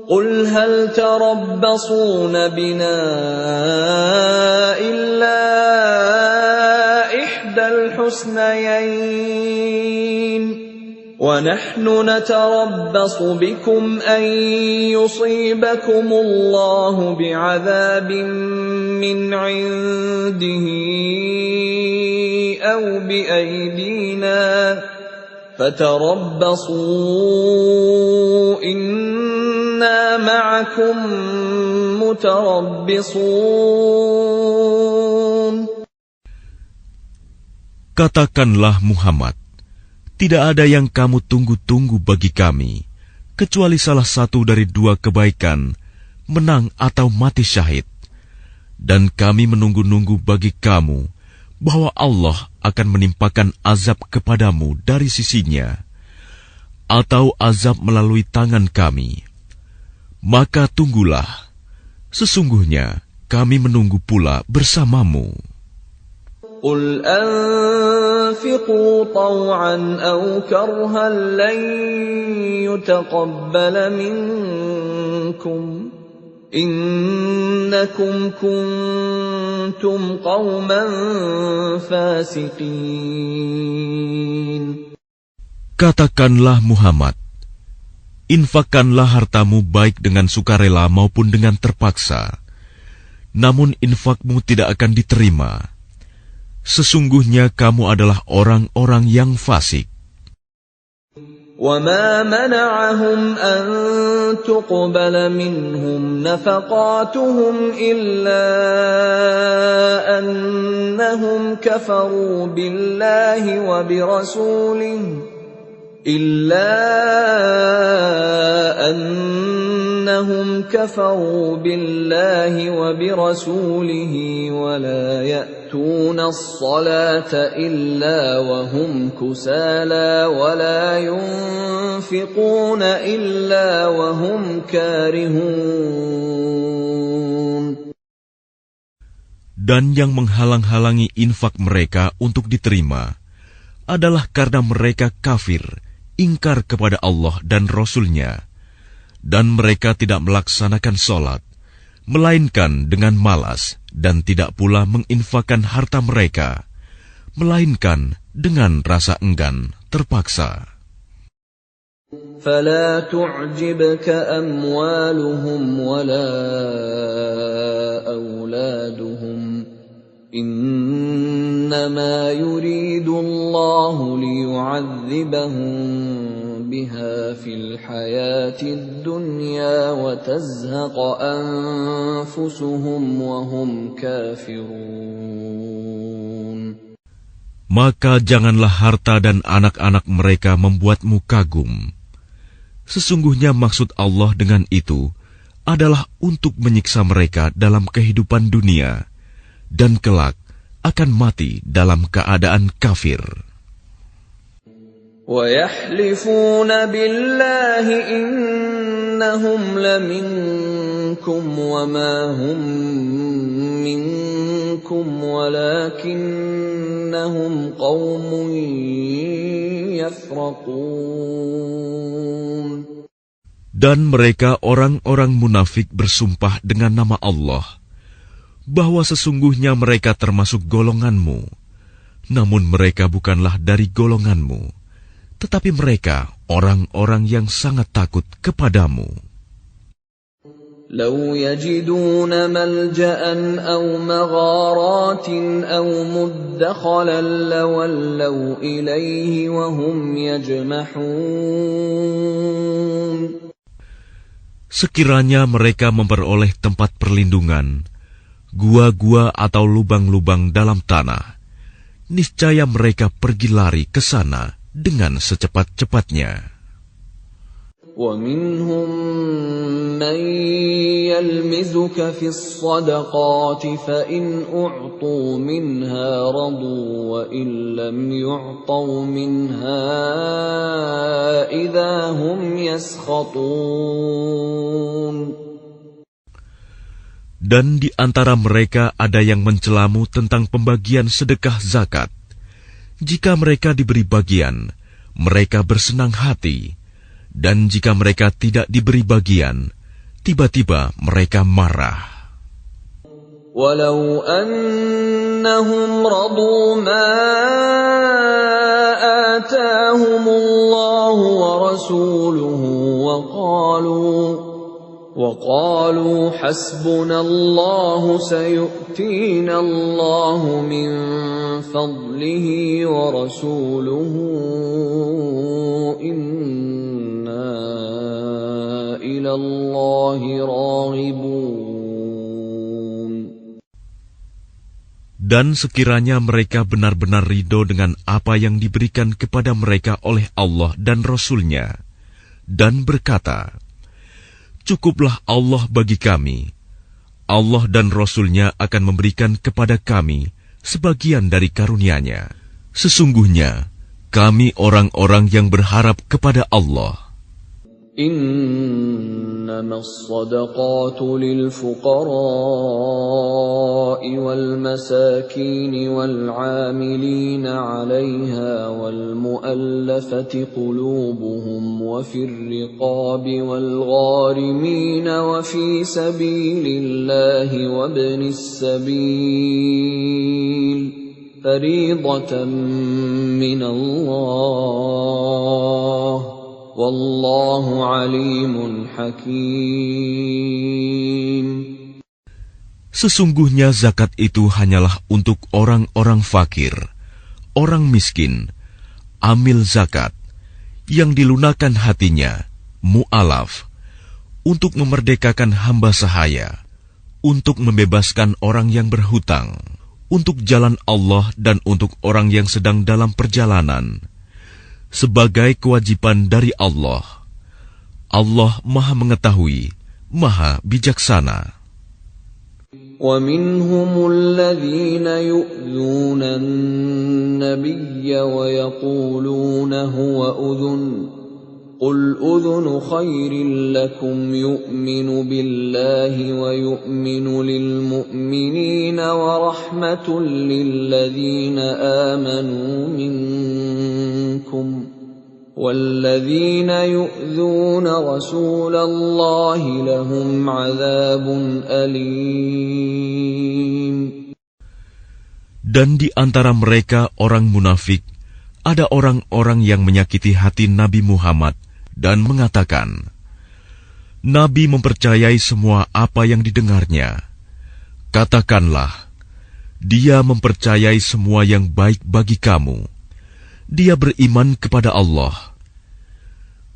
قل هل تربصون بنا إلا إحدى الحسنيين ونحن نتربص بكم أن يصيبكم الله بعذاب من عنده أو بأيدينا فتربصوا إنا معكم متربصون. Katakanlah Muhammad, tidak ada yang kamu tunggu-tunggu bagi kami, kecuali salah satu dari dua kebaikan, menang atau mati syahid. Dan kami menunggu-nunggu bagi kamu, bahwa Allah akan menimpakan azab kepadamu dari sisinya, atau azab melalui tangan kami. Maka tunggulah, sesungguhnya kami menunggu pula bersamamu. قل أنفقوا طوعا أو كرها لن يتقبل منكم إنكم كنتم قوما فاسقين. Katakanlah Muhammad, infakkanlah hartamu baik dengan sukarela maupun dengan terpaksa, namun infakmu tidak akan diterima. Sesungguhnya kamu adalah orang-orang yang fasik. وَمَا مَنَعَهُمْ أَن تُقْبَلَ مِنْهُمْ نَفَقَاتُهُمْ إِلَّا أَنَّهُمْ كَفَرُوا بِاللَّهِ وَبِرَسُولِهِ وَلَا يَأْتُونَ الصَّلَاةَ إِلَّا وَهُمْ كُسَالَى وَلَا يُنْفِقُونَ إِلَّا وَهُمْ كَارِهُونَ. Dan yang menghalang-halangi infak mereka untuk diterima adalah karena mereka kafir, ingkar kepada Allah dan Rasul-Nya, dan mereka tidak melaksanakan sholat, melainkan dengan malas, dan tidak pula menginfakkan harta mereka, melainkan dengan rasa enggan terpaksa. فَلَا تُعْجِبْكَ أَمْوَالُهُمْ وَلَا أَوْلَادُهُمْ إِنَّمَا يُرِيدُ اللَّهُ لِيُعَذِّبَهُم بِهَا فِي الْحَيَاةِ الدُّنْيَا وَتَزْهَقَ أَنفُسُهُمْ وَهُمْ كَافِرُونَ. Maka janganlah harta dan anak-anak mereka membuatmu kagum. Sesungguhnya maksud Allah dengan itu adalah untuk menyiksa mereka dalam kehidupan dunia, dan kelak akan mati dalam keadaan kafir. وَيَحْلِفُونَ بِاللَّهِ إِنَّهُمْ لَمِنكُمْ وَمَا هُمْ مِنكُمْ وَلَكِنَّهُمْ قَوْمٌ يَفْرَقُونَ. Dan mereka orang-orang munafik bersumpah dengan nama Allah, bahwa sesungguhnya mereka termasuk golonganmu, namun mereka bukanlah dari golonganmu, tetapi mereka orang-orang yang sangat takut kepadamu. لَوْ يَجِدُونَ مَلْجَأً أَوْ مَغَارَاتٍ أَوْ مُدَّخَلًا لَوَلَّوْا إِلَيْهِ وَهُمْ يَجْمَحُونَ. Sekiranya mereka memperoleh tempat perlindungan, gua-gua atau lubang-lubang dalam tanah, niscaya mereka pergi lari ke sana dengan secepat-cepatnya. وَمِنْهُمْ مَنْ يَلْمِزُكَ فِي الصَّدَقَاتِ فَإِنْ أُعْطُوا مِنْهَا رَضُوا وَإِنْ لَمْ يُعْطَوْا مِنْهَا إِذَا هُمْ يَسْخَطُونَ. Dan di antara mereka ada yang mencelamu tentang pembagian sedekah zakat. Jika mereka diberi bagian, mereka bersenang hati. Dan jika mereka tidak diberi bagian, tiba-tiba mereka marah. وَلَوْ أَنَّهُمْ رَضُوا مَا آتَاهُمُ اللَّهُ وَرَسُولُهُ وَقَالُوا حَسْبُنَا اللَّهُ سَيُؤْتِينَا اللَّهُ مِنْ فَضْلِهِ وَرَسُولُهُ إِنَّا إِلَى اللَّهِ رَاغِبُونَ. Dan sekiranya mereka benar-benar ridho dengan apa yang diberikan kepada mereka oleh Allah dan Rasul-Nya, dan berkata, "Cukuplah Allah bagi kami. Allah dan Rasul-Nya akan memberikan kepada kami sebagian dari karunia-Nya. Sesungguhnya, kami orang-orang yang berharap kepada Allah." إنما الصدقات للفقراء والمساكين والعاملين عليها والمؤلفة قلوبهم وفي الرقاب والغارمين وفي سبيل الله وابن السبيل فريضة من الله Wallahu alimun hakim. Sesungguhnya zakat itu hanyalah untuk orang-orang fakir, orang miskin, amil zakat, yang dilunakan hatinya, mu'alaf, untuk memerdekakan hamba sahaya, untuk membebaskan orang yang berhutang, untuk jalan Allah dan untuk orang yang sedang dalam perjalanan, sebagai kewajiban dari Allah. Allah Maha Mengetahui, Maha Bijaksana. وَمِنْهُمُ الَّذِينَ يُؤْذُونَ النَّبِيَّ وَيَقُولُونَ هُوَ أُذُنٌ قُلْ أُذُنُ خَيْرٍ لَكُمْ يُؤْمِنُ بِاللَّهِ وَيُؤْمِنُ لِلْمُؤْمِنِينَ وَرَحْمَةٌ لِلَّذِينَ آمَنُوا مِنكُمْ وَالَّذِينَ يُؤْذُونَ رَسُولَ اللَّهِ لَهُمْ عَذَابٌ أَلِيمٌ. Dan di antara mereka orang munafik, ada orang-orang yang menyakiti hati Nabi Muhammad dan mengatakan, Nabi mempercayai semua apa yang didengarnya. Katakanlah, dia mempercayai semua yang baik bagi kamu. Dia beriman kepada Allah,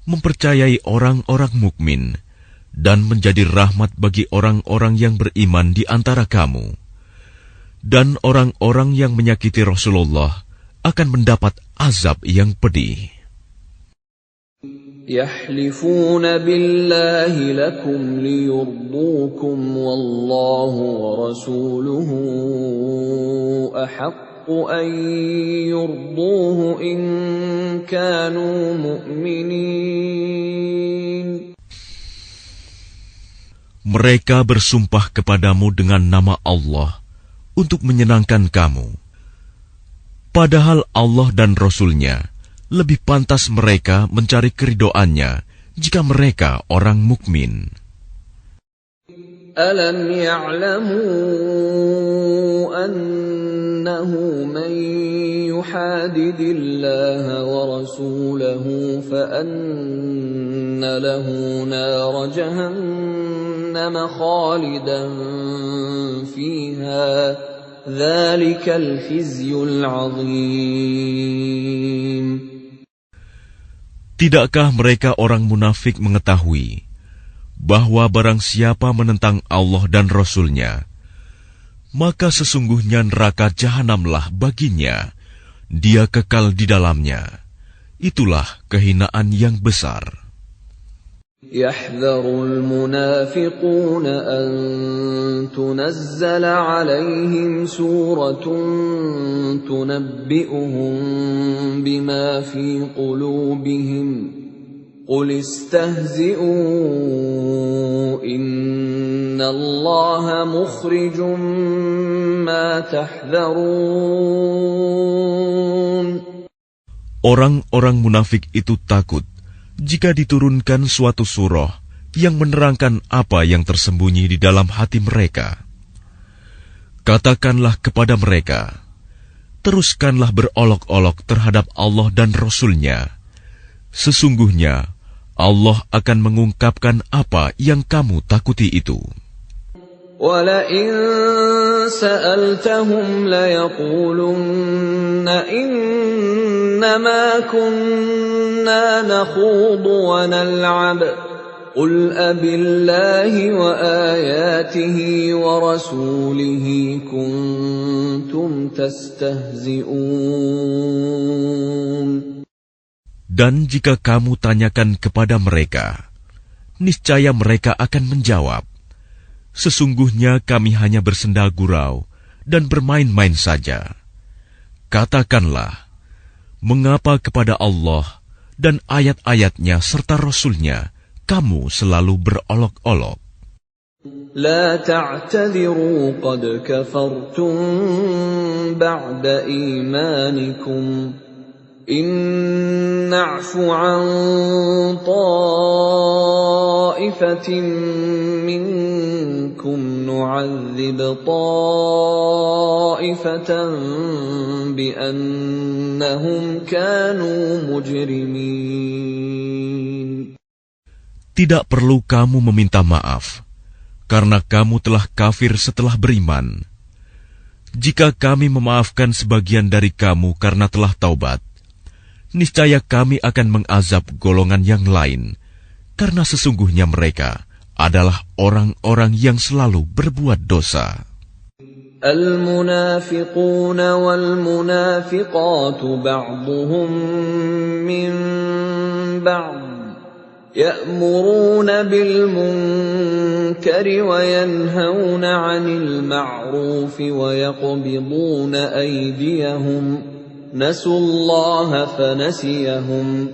mempercayai orang-orang mukmin, dan menjadi rahmat bagi orang-orang yang beriman di antara kamu. Dan orang-orang yang menyakiti Rasulullah akan mendapat azab yang pedih. يَحْلِفُونَ بِاللَّهِ لَكُمْ لِيُرْضُوكُمْ وَاللَّهُ وَرَسُولُهُ أَحَقُّ أَن يُرْضُوهُ إِن كَانُوا مُؤْمِنِينَ. Mereka bersumpah kepadamu dengan nama Allah untuk menyenangkan kamu. Padahal Allah dan Rasul-Nya lebih pantas mereka mencari keridoannya jika mereka orang mukmin. Alam ya'lamu annahu man yuhadidillaha wa rasulahu fa anna lahu nar jahannam khalidan fiha. Dzalikal khizyul 'adzim. Tidakkah mereka orang munafik mengetahui bahwa barang siapa menentang Allah dan Rasul-Nya, maka sesungguhnya neraka jahanamlah baginya, dia kekal di dalamnya. Itulah kehinaan yang besar. يحذر المنافقون أن تنزل عليهم سورة تنبئهم بما في قلوبهم قل استهزئوا إن الله مخرج ما تحذرون. Orang-orang munafik itu takut jika diturunkan suatu surah yang menerangkan apa yang tersembunyi di dalam hati mereka. Katakanlah kepada mereka, teruskanlah berolok-olok terhadap Allah dan Rasul-Nya. Sesungguhnya Allah akan mengungkapkan apa yang kamu takuti itu. وَلَئِن سَأَلْتَهُمْ لَيَقُولُنَّ إِنَّمَا كُنَّا نَخُوضُ وَنَلْعَبُ قل أبالله وآياته ورسوله كنتم تستهزئون. Dan jika kamu tanyakan kepada mereka, niscaya mereka akan menjawab, sesungguhnya kami hanya bersenda gurau dan bermain-main saja. Katakanlah, mengapa kepada Allah dan ayat-ayatnya serta Rasul-Nya kamu selalu berolok-olok? لا تعتذروا قد كفرتم بعد إيمانكم إن نعف عن طائفة منكم نعذب طائفة بأنهم كانوا مجرمين. Tidak perlu kamu meminta maaf, karena kamu telah kafir setelah beriman. Jika kami memaafkan sebagian dari kamu karena telah taubat, niscaya kami akan mengazab golongan yang lain, karena sesungguhnya mereka adalah orang-orang yang selalu berbuat dosa. المنافقون والمنافقات بعضهم من بعض يأمرون بالمنكر وينهون عن المعروف ويقبضون أيديهم نسوا الله فنسيهم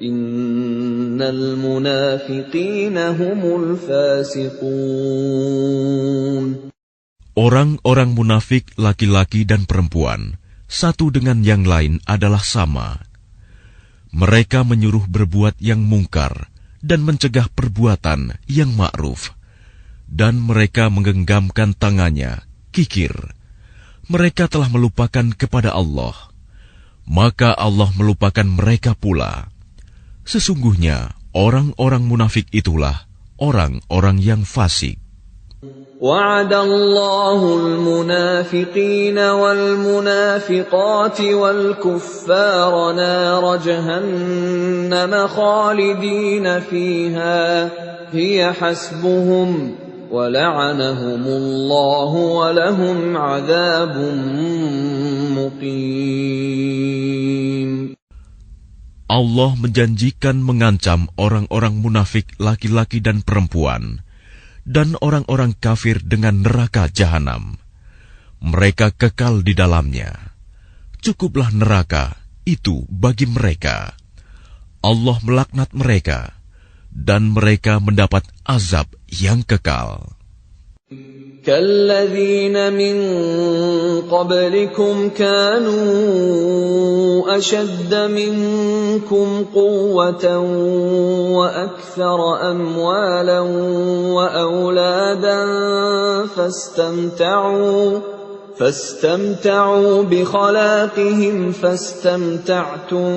إن المنافقين هم الفاسقون. Orang-orang munafik laki-laki dan perempuan, satu dengan yang lain adalah sama. Mereka menyuruh berbuat yang mungkar dan mencegah perbuatan yang ma'ruf. Dan mereka menggenggamkan tangannya, kikir. Mereka telah melupakan kepada Allah. Maka Allah melupakan mereka pula. Sesungguhnya orang-orang munafik itulah orang-orang yang fasik. وعد الله المنافقين والمنافقات والكفار نار جهنم خالدين فيها هي حسبهم ولعنهم الله ولهم عذاب مقيم. Allah menjanjikan mengancam orang-orang munafik laki-laki dan perempuan dan orang-orang kafir dengan neraka jahanam. Mereka kekal di dalamnya. Cukuplah neraka itu bagi mereka. Allah melaknat mereka, dan mereka mendapat azab yang kekal. كالذين من قبلكم كانوا أشد منكم قوة وأكثر أموالا وأولادا فاستمتعوا بخلاقهم فاستمتعتم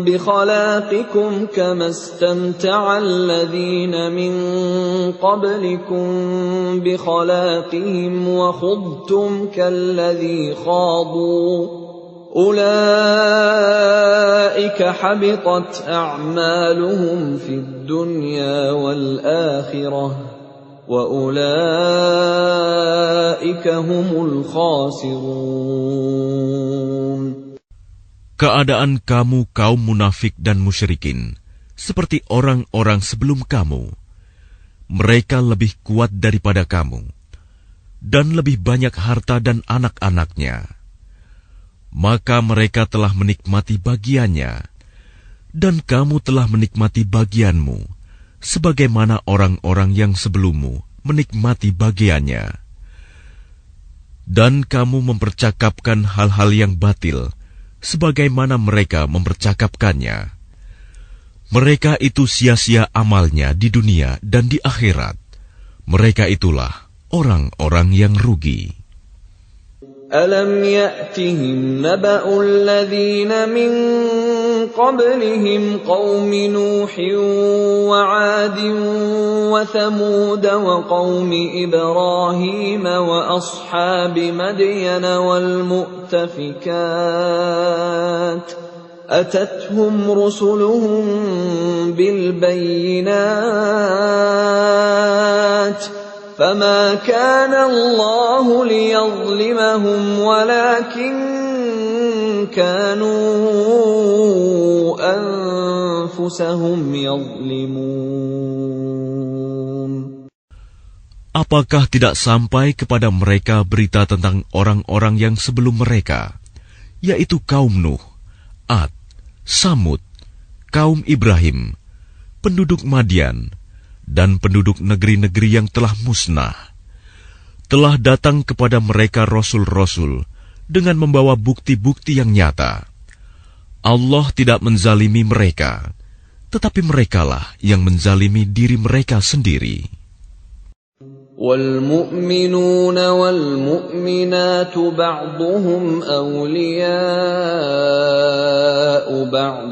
بخلاقكم كما استمتع الذين من قبلكم بخلاقهم وخضتم كالذي خاضوا أولئك حبطت أعمالهم في الدنيا والآخرة وَأُولَئِكَ هُمُ الْخَاسِرُونَ. Keadaan kamu kaum munafik dan musyrikin seperti orang-orang sebelum kamu. Mereka lebih kuat daripada kamu dan lebih banyak harta dan anak-anaknya. Maka mereka telah menikmati bagiannya dan kamu telah menikmati bagianmu, sebagaimana orang-orang yang sebelummu menikmati bagiannya. Dan kamu mempercakapkan hal-hal yang batil, sebagaimana mereka mempercakapkannya. Mereka itu sia-sia amalnya di dunia dan di akhirat. Mereka itulah orang-orang yang rugi. أَلَمْ يَأْتِهِمْ نَبَأُ الَّذِينَ مِنْ قَبْلِهِمْ قَوْمِ نُوحٍ وَعَادٍ وَثَمُودَ وَقَوْمِ إِبْرَاهِيمَ وَأَصْحَابِ مَدْيَنَ وَالْمُؤْتَفِكَاتِ أتتهم رسلهم بالبينات فما كان الله ليظلمهم ولكن كانوا أنفسهم يظلمون. Apakah tidak sampai kepada mereka berita tentang orang-orang yang sebelum mereka, yaitu kaum Nuh, Ad, Samud, kaum Ibrahim, penduduk Madian, dan penduduk negeri-negeri yang telah musnah? Telah datang kepada mereka rasul-rasul dengan membawa bukti-bukti yang nyata. Allah tidak menzalimi mereka, tetapi merekalah yang menzalimi diri mereka sendiri. وَالْمُؤْمِنُونَ وَالْمُؤْمِنَاتُ بَعْضُهُمْ أَوْلِيَاءُ بَعْضٍ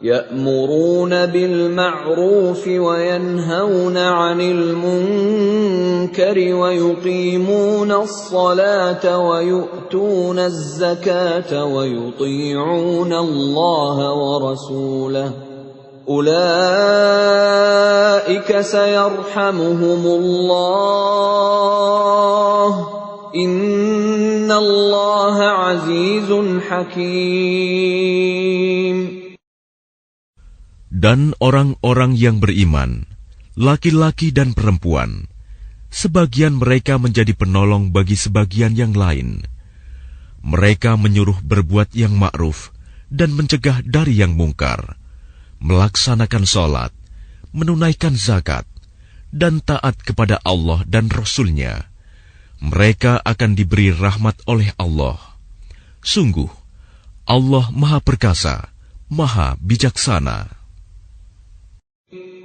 يَأْمُرُونَ بِالْمَعْرُوفِ وَيَنْهَوْنَ عَنِ الْمُنكَرِ وَيُقِيمُونَ الصَّلَاةَ وَيُؤْتُونَ الزَّكَاةَ وَيُطِيعُونَ اللَّهَ وَرَسُولَهُ أُولَئِكَ سَيَرْحَمُهُمُ اللَّهُ إِنَّ اللَّهَ عَزِيزٌ حَكِيمٌ. Dan orang-orang yang beriman, laki-laki dan perempuan, sebagian mereka menjadi penolong bagi sebagian yang lain. Mereka menyuruh berbuat yang ma'ruf dan mencegah dari yang mungkar, melaksanakan sholat, menunaikan zakat, dan taat kepada Allah dan Rasul-Nya. Mereka akan diberi rahmat oleh Allah. Sungguh, Allah Maha Perkasa, Maha Bijaksana.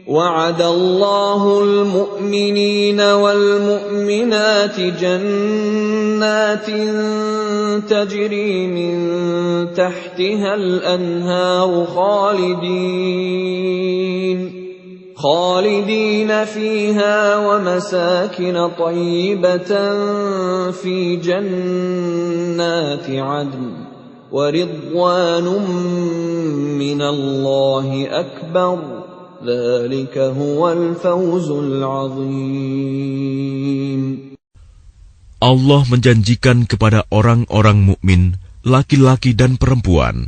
وعد الله المؤمنين والمؤمنات جنات تجري من تحتها الأنهار خالدين فيها ومساكن طيبة في جنات عدن ورضوان من الله أكبر ذلك هو الفوز العظيم. Allah menjanjikan kepada orang-orang mukmin, laki-laki dan perempuan,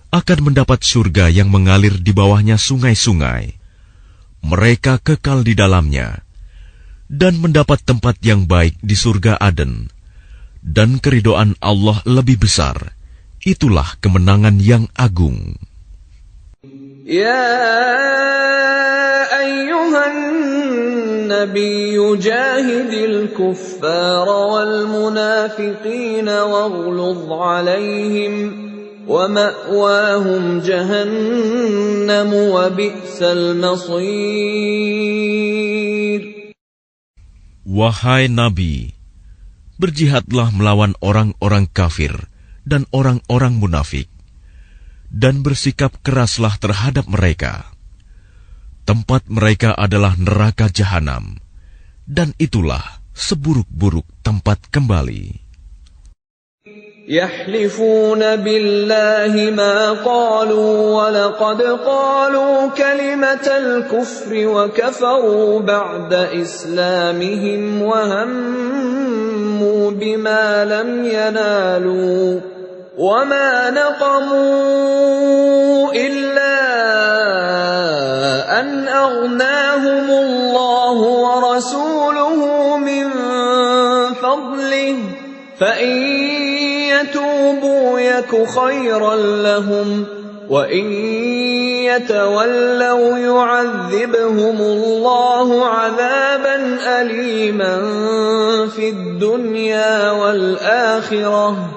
akan mendapat surga yang mengalir di bawahnya sungai-sungai. Mereka kekal di dalamnya, dan mendapat tempat yang baik di surga Aden. Dan keridhaan Allah lebih besar. Itulah kemenangan yang agung. يا أيها النبي جاهد الكفار والمنافقين واغلظ عليهم ومأواهم جهنم وبئس المصير. Wahai Nabi, berjihadlah melawan orang-orang kafir dan orang-orang munafik, dan bersikap keraslah terhadap mereka. Tempat mereka adalah neraka jahanam, dan itulah seburuk-buruk tempat kembali. يحلفون بالله ما قالوا ولقد قالوا كلمة الكفر وكفروا بعد إسلامهم وهموا بما لم ينالوا وما نقموا إلا أن أغناهم الله ورسوله من فضله فإن يتوبوا يك خيرا لهم وإن يتولوا يعذبهم الله عذابا أليما في الدنيا والآخرة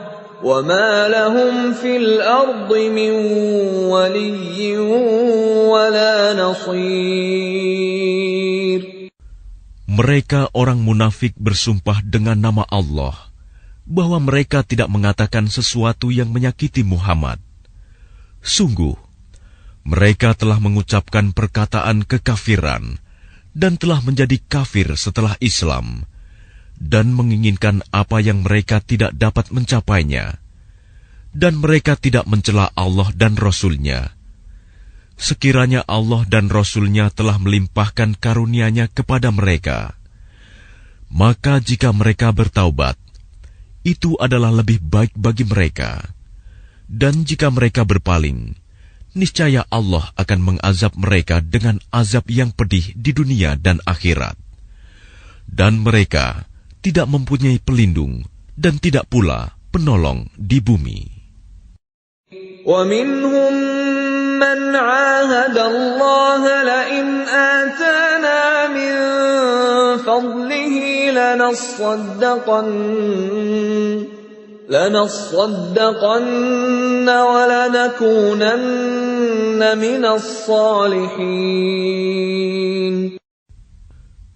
وما لهم في الأرض من ولي ولا نصير. Mereka orang munafik bersumpah dengan nama Allah bahwa mereka tidak mengatakan sesuatu yang menyakiti Muhammad. Sungguh, mereka telah mengucapkan perkataan kekafiran dan telah menjadi kafir setelah Islam, dan menginginkan apa yang mereka tidak dapat mencapainya. dan mereka tidak mencela Allah dan Rasul-Nya. Sekiranya Allah dan Rasul-Nya telah melimpahkan karunia-Nya kepada mereka, maka jika mereka bertaubat, itu adalah lebih baik bagi mereka. Dan jika mereka berpaling, niscaya Allah akan mengazab mereka dengan azab yang pedih di dunia dan akhirat. Dan mereka tidak mempunyai pelindung dan tidak pula penolong di bumi. وَمِنْهُمْ مَنْ عَاهَدَ اللَّهَ لَئِنْ آتَانَا مِنْ فَضْلِهِ لَنَصَّدَّقَنَّ وَلَنَكُونَنَّ مِنَ الصَّالِحِينَ.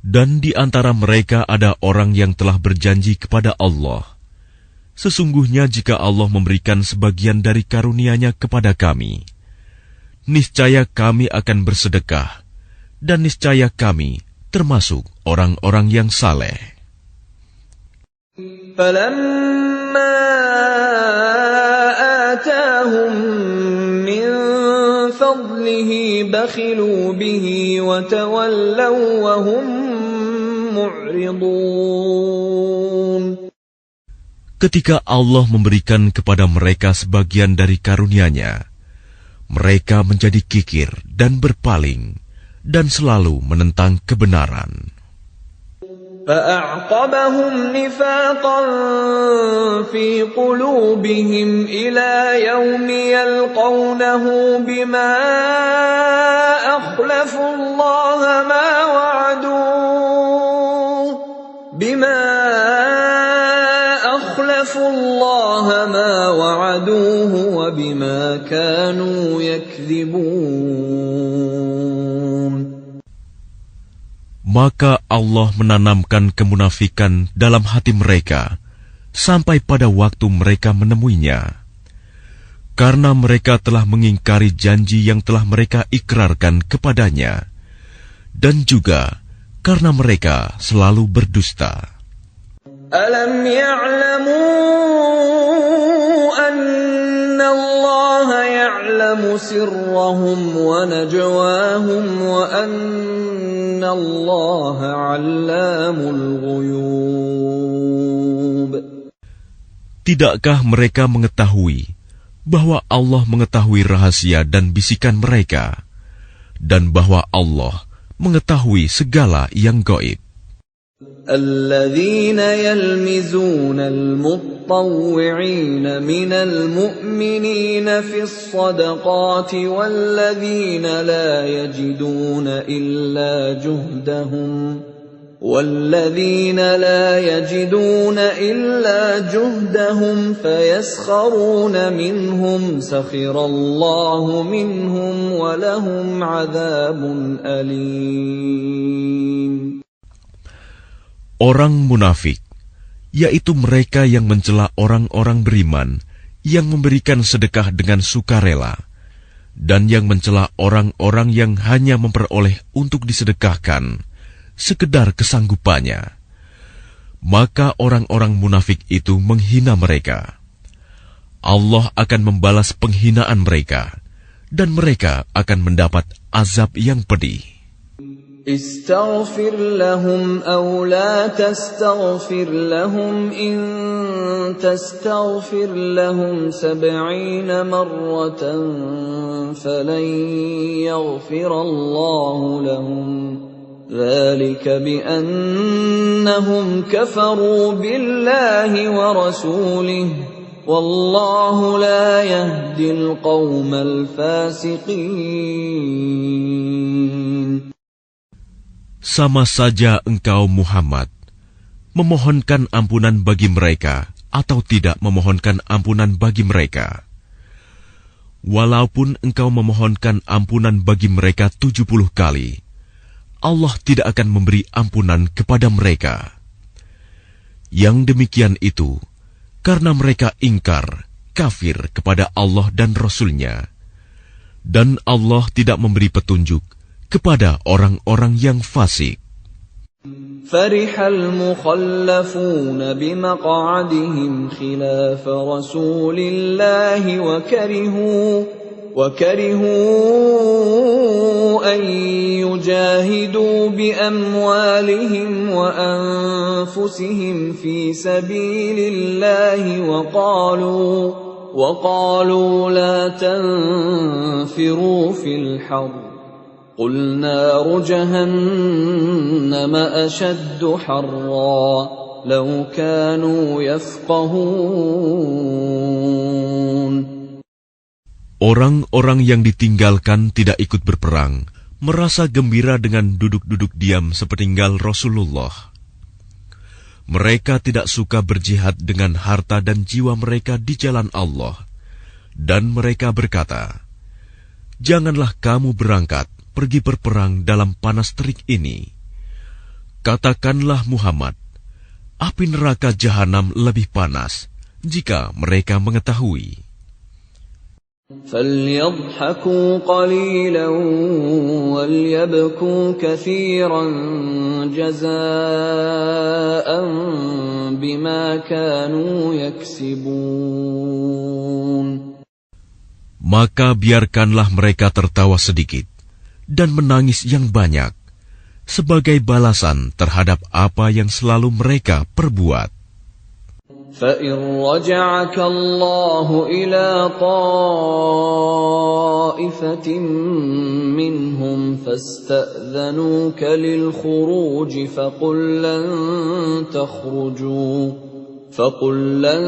Dan di antara mereka ada orang yang telah berjanji kepada Allah, sesungguhnya jika Allah memberikan sebagian dari karunia-Nya kepada kami, niscaya kami akan bersedekah, dan niscaya kami termasuk orang-orang yang saleh. فَلَمَّا آتَاهُم مِّن فَضْلِهِ بَخِلُوا بِهِ وَتَوَلَّوْا وَهُم مُّعْرِضُونَ. Ketika Allah memberikan kepada mereka sebagian dari karunia-Nya, mereka menjadi kikir dan berpaling, dan selalu menentang kebenaran. فَأَعْقَبَهُمْ نِفَاقًا فِي قُلُوبِهِمْ إِلَى يَوْمِ يَلْقَوْنَهُ بِمَا أَخْلَفُوا اللَّهَ مَا وَعَدُوهُ وَبِمَا كَانُوا يَكْذِبُونَ. Maka Allah menanamkan kemunafikan dalam hati mereka sampai pada waktu mereka menemuinya, karena mereka telah mengingkari janji yang telah mereka ikrarkan kepadanya, dan juga karena mereka selalu berdusta. Alam ya'lamu anna Allah ya'lamu sirrahum wa najwahum wa anna Allah 'allamul ghuyub. Tidakkah mereka mengetahui bahwa Allah mengetahui rahasia dan bisikan mereka, dan bahwa Allah mengetahui segala yang gaib? الذين يلمزون المطوعين من المؤمنين في الصدقات والذين لا يجدون إلا جهدهم فيسخرون منهم سخر الله منهم ولهم عذاب أليم. Orang munafik, yaitu mereka yang mencela orang-orang beriman yang memberikan sedekah dengan sukarela, dan yang mencela orang-orang yang hanya memperoleh untuk disedekahkan sekedar kesanggupannya, maka orang-orang munafik itu menghina mereka. Allah akan membalas penghinaan mereka, dan mereka akan mendapat azab yang pedih. استغفر لهم أو لا تستغفر لهم إن تستغفر لهم 70 مرة فلن يغفر الله لهم ذلك بأنهم كفروا بالله ورسوله والله لا يهدي القوم الفاسقين. Sama saja engkau Muhammad memohonkan ampunan bagi mereka atau tidak memohonkan ampunan bagi mereka. Walaupun engkau memohonkan ampunan bagi mereka 70 kali, Allah tidak akan memberi ampunan kepada mereka. Yang demikian itu karena mereka ingkar, kafir kepada Allah dan Rasul-Nya, dan Allah tidak memberi petunjuk kepada orang-orang yang fasik. فرح المخلفون بمقعدهم خلاف رسول الله وكرهوا أن يجاهدوا بأموالهم وأنفسهم في سبيل الله وقالوا لا تنفروا في الحر قل نار جهنم أشد حرا لو كانوا يفقهون. Orang-orang yang ditinggalkan tidak ikut berperang merasa gembira dengan duduk-duduk diam sepeninggal Rasulullah. Mereka tidak suka berjihad dengan harta dan jiwa mereka di jalan Allah. Dan mereka berkata, "Janganlah kamu berangkat pergi berperang dalam panas terik ini." Katakanlah Muhammad, api neraka jahanam lebih panas jika mereka mengetahui. فَلْيَضْحَكُوا قَلِيلًا وَلْيَبْكُوا كَثِيرًا جَزَاءً بِمَا كَانُوا يَكْسِبُونَ. Maka biarkanlah mereka tertawa sedikit dan menangis yang banyak sebagai balasan terhadap apa yang selalu mereka perbuat. فَإِنْ رَجَعَكَ اللَّهُ إِلَى طَائِفَةٍ مِّنْهُمْ فَاسْتَأْذَنُوكَ لِلْخُرُوجِ فَقُلْ لَنْ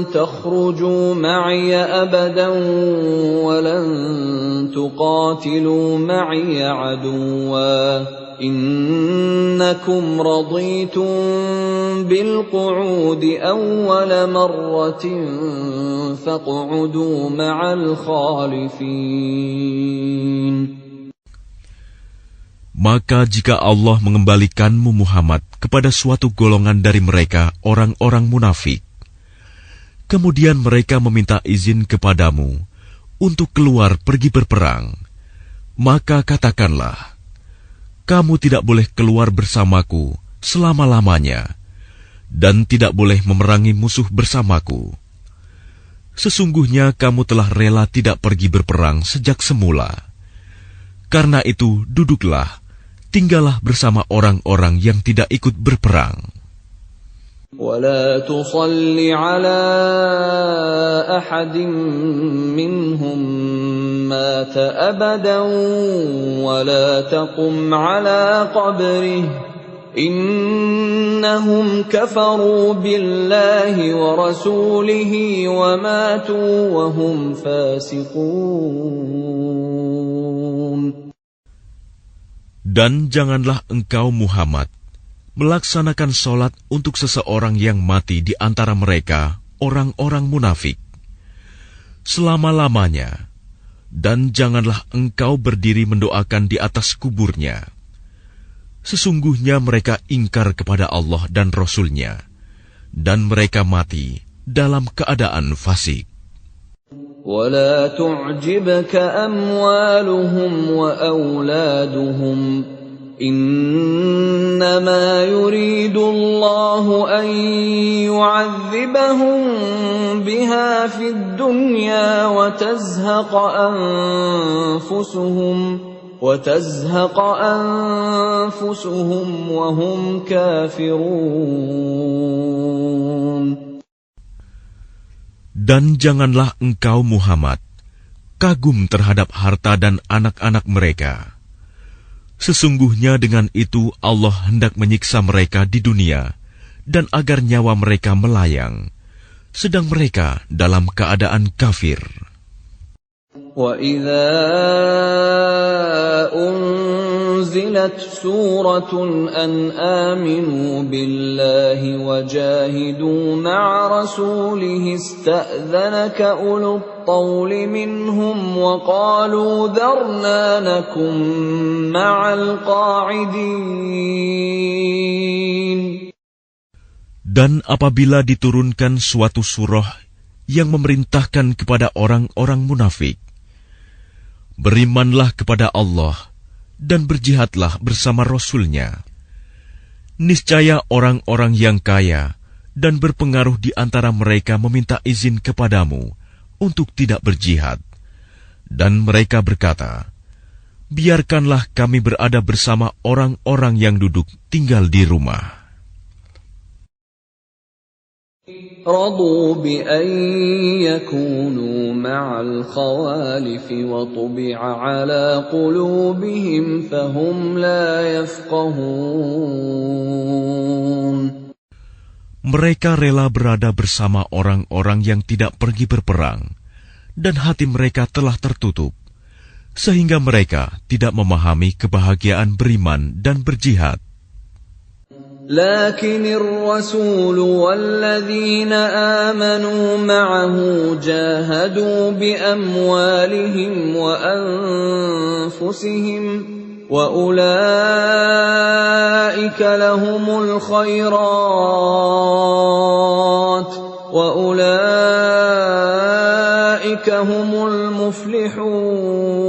تَخْرُجُوا مَعِيَ أَبَدًا وَلَنْ تُقَاتِلُوا مَعِيَ عَدُوًّا إِنَّكُمْ رَضِيتُمْ بِالْقُعُودِ أَوَّلَ مَرَّةٍ فَاقْعُدُوا مَعَ الْخَالِفِينَ. Maka jika Allah mengembalikanmu Muhammad kepada suatu golongan dari mereka, orang-orang munafik, kemudian mereka meminta izin kepadamu untuk keluar pergi berperang, maka katakanlah, kamu tidak boleh keluar bersamaku selama-lamanya, dan tidak boleh memerangi musuh bersamaku. Sesungguhnya kamu telah rela tidak pergi berperang sejak semula. Karena itu, duduklah, tinggallah bersama orang-orang yang tidak ikut berperang. وَلَا تُصَلِّ عَلَى أَحَدٍ مِّنْهُمْ مَاتَ أَبَدًا وَلَا تَقُمْ عَلَى قَبْرِهِ إِنَّهُمْ كَفَرُوا بِاللَّهِ وَرَسُولِهِ وَمَاتُوا وَهُمْ فَاسِقُونَ. Dan janganlah engkau Muhammad melaksanakan sholat untuk seseorang yang mati di antara mereka, orang-orang munafik, selama-lamanya, dan janganlah engkau berdiri mendoakan di atas kuburnya. Sesungguhnya mereka ingkar kepada Allah dan Rasul-Nya, dan mereka mati dalam keadaan fasik. وَلَا تُعْجِبْكَ أَمْوَالُهُمْ وَأَوْلَادُهُمْ إِنَّمَا يُرِيدُ اللَّهُ أَن يُعَذِّبَهُم بِهَا فِي الدُّنْيَا وَتَزْهَقَ أَنفُسُهُمْ وَهُمْ كَافِرُونَ. Dan janganlah engkau Muhammad kagum terhadap harta dan anak-anak mereka. Sesungguhnya dengan itu Allah hendak menyiksa mereka di dunia dan agar nyawa mereka melayang, sedang mereka dalam keadaan kafir. وَإِذَا أُنْزِلَتْ سُورَةٌ أَنْ آمِنُوا بِاللَّهِ وَجَاهِدُوا مَعَ رَسُولِهِ اسْتَأْذَنَكَ أُولُو الطَّوْلِ مِنْهُمْ وَقَالُوا ذَرْنَا نَكُنْ مَعَ الْقَاعِدِينَ. Dan apabila diturunkan suatu surah yang memerintahkan kepada orang-orang munafik, berimanlah kepada Allah dan berjihadlah bersama Rasul-Nya. Niscaya orang-orang yang kaya dan berpengaruh di antara mereka meminta izin kepadamu untuk tidak berjihad. Dan mereka berkata, biarkanlah kami berada bersama orang-orang yang duduk tinggal di rumah. رضوا بأن يكونوا مع الخوالف وطبع على قلوبهم فهم لا يفقهون. Mereka rela berada bersama orang-orang yang tidak pergi berperang, dan hati mereka telah tertutup, sehingga mereka tidak memahami kebahagiaan beriman dan berjihad. لكن الرسول والذين آمنوا معه جاهدوا بأموالهم وأنفسهم وأولئك لهم الخيرات وأولئك هم المفلحون.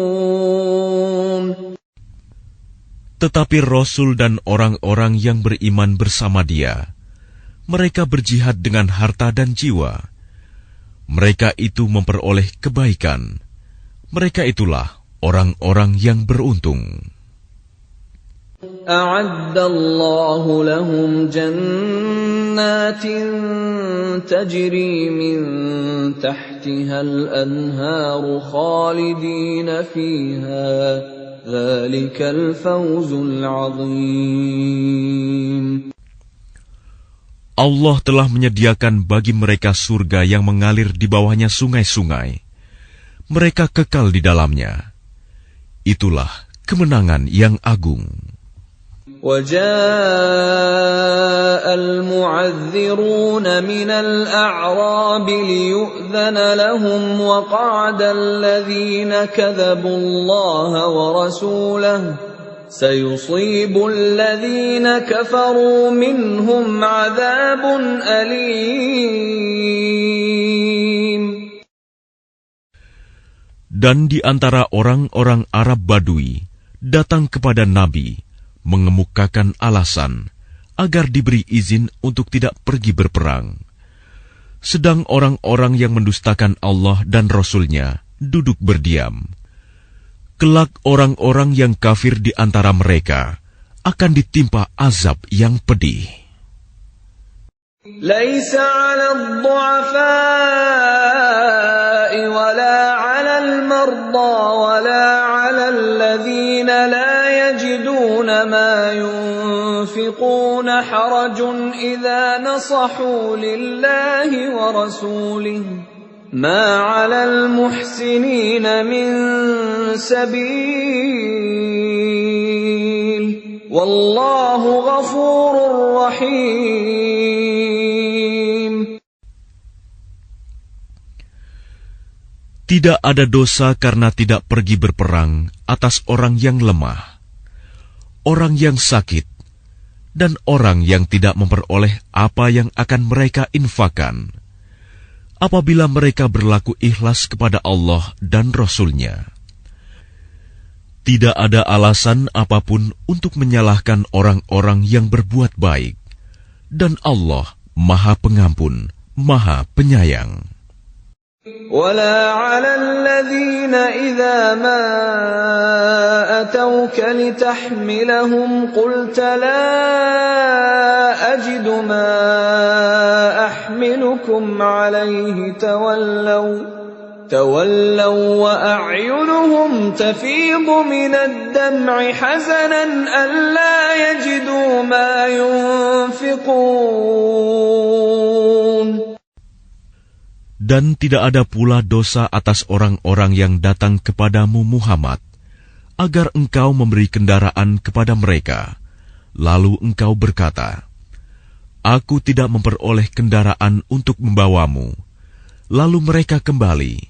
Tetapi Rasul dan orang-orang yang beriman bersama dia, mereka berjihad dengan harta dan jiwa. Mereka itu memperoleh kebaikan. Mereka itulah orang-orang yang beruntung. A'addallahu lahum jannatin tajri min tahtiha al-anharu khalidina fiha. Dzalikal fawzul 'adzim. Allah telah menyediakan bagi mereka surga yang mengalir di bawahnya sungai-sungai. Mereka kekal di dalamnya. Itulah kemenangan yang agung. وَجَاءَ الْمُعَذِّرُونَ مِنَ الْأَعْرَابِ لِيُؤْذَنَ لَهُمْ وَقَعَدَ الَّذِينَ كَذَبُوا اللَّهَ وَرَسُولَهُ سَيُصِيبُ الَّذِينَ كَفَرُوا مِنْهُمْ عَذَابٌ أَلِيمٌ. Dan di antara orang-orang Arab Badui datang kepada Nabi mengemukakan alasan agar diberi izin untuk tidak pergi berperang. Sedang orang-orang yang mendustakan Allah dan Rasul-Nya duduk berdiam. Kelak orang-orang yang kafir di antara mereka akan ditimpa azab yang pedih. Laisa 'alal du'afa'i wala 'alal marda wala 'alal ladzina la يجدون ما ينفقون حرج إذا نصحوا لله ورسوله ما على المحسنين من سبيل والله غفور رحيم. Tidak ada dosa karena tidak pergi berperang atas orang yang lemah, orang yang sakit, dan orang yang tidak memperoleh apa yang akan mereka infakkan, apabila mereka berlaku ikhlas kepada Allah dan Rasul-Nya. Tidak ada alasan apapun untuk menyalahkan orang-orang yang berbuat baik, dan Allah Maha Pengampun, Maha Penyayang. ولا على الذين إذا ما أتوك لتحملهم قلت لا أجد ما أحملكم عليه تولوا وأعينهم تفيض من الدمع حزنا ألا يجدوا ما ينفقون. Dan tidak ada pula dosa atas orang-orang yang datang kepadamu Muhammad, agar engkau memberi kendaraan kepada mereka. Lalu engkau berkata, aku tidak memperoleh kendaraan untuk membawamu. Lalu mereka kembali,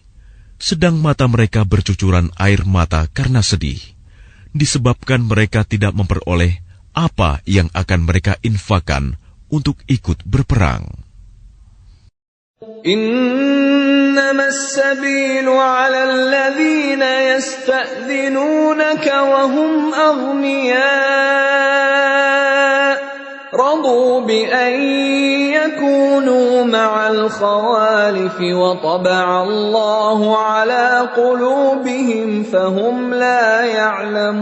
sedang mata mereka bercucuran air mata karena sedih, disebabkan mereka tidak memperoleh apa yang akan mereka infakkan untuk ikut berperang. إنما السبيل على الذين يستأذنونك وهم أغنياء رضوا بأن يكونوا مع الخوالف وطبع الله على قلوبهم فهم لا يعلمون.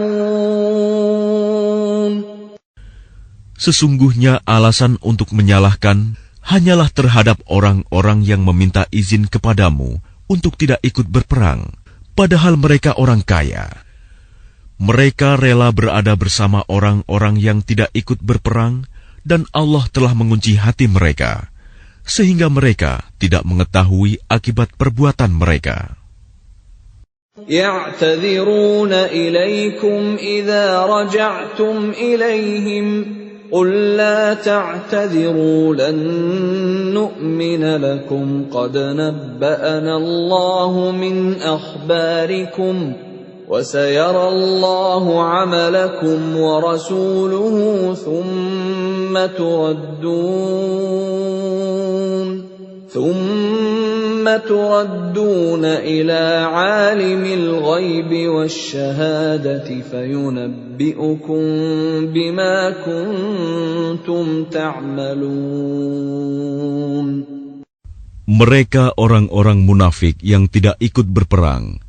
Sesungguhnya alasan untuk menyalahkan hanyalah terhadap orang-orang yang meminta izin kepadamu untuk tidak ikut berperang, padahal mereka orang kaya. Mereka rela berada bersama orang-orang yang tidak ikut berperang, dan Allah telah mengunci hati mereka, sehingga mereka tidak mengetahui akibat perbuatan mereka. يَعْتَذِرُونَ إِلَيْكُمْ إِذَا رَجَعْتُمْ إِلَيْهِمْ قُل لَّا تَعْتَذِرُوا لَن نُّؤْمِنَ لَكُمْ قَدْ نَبَّأَنَا اللَّهُ مِنْ أَخْبَارِكُمْ وَسَيَرَى اللَّهُ عَمَلَكُمْ وَرَسُولُهُ ثُمَّ تُرَدُّونَ إِلَى عَالِمِ الْغَيْبِ وَالشَّهَادَةِ فَيُنَبِّئُكُم بِمَا كُنتُمْ تَعْمَلُونَ. Mereka orang-orang munafik yang tidak ikut berperang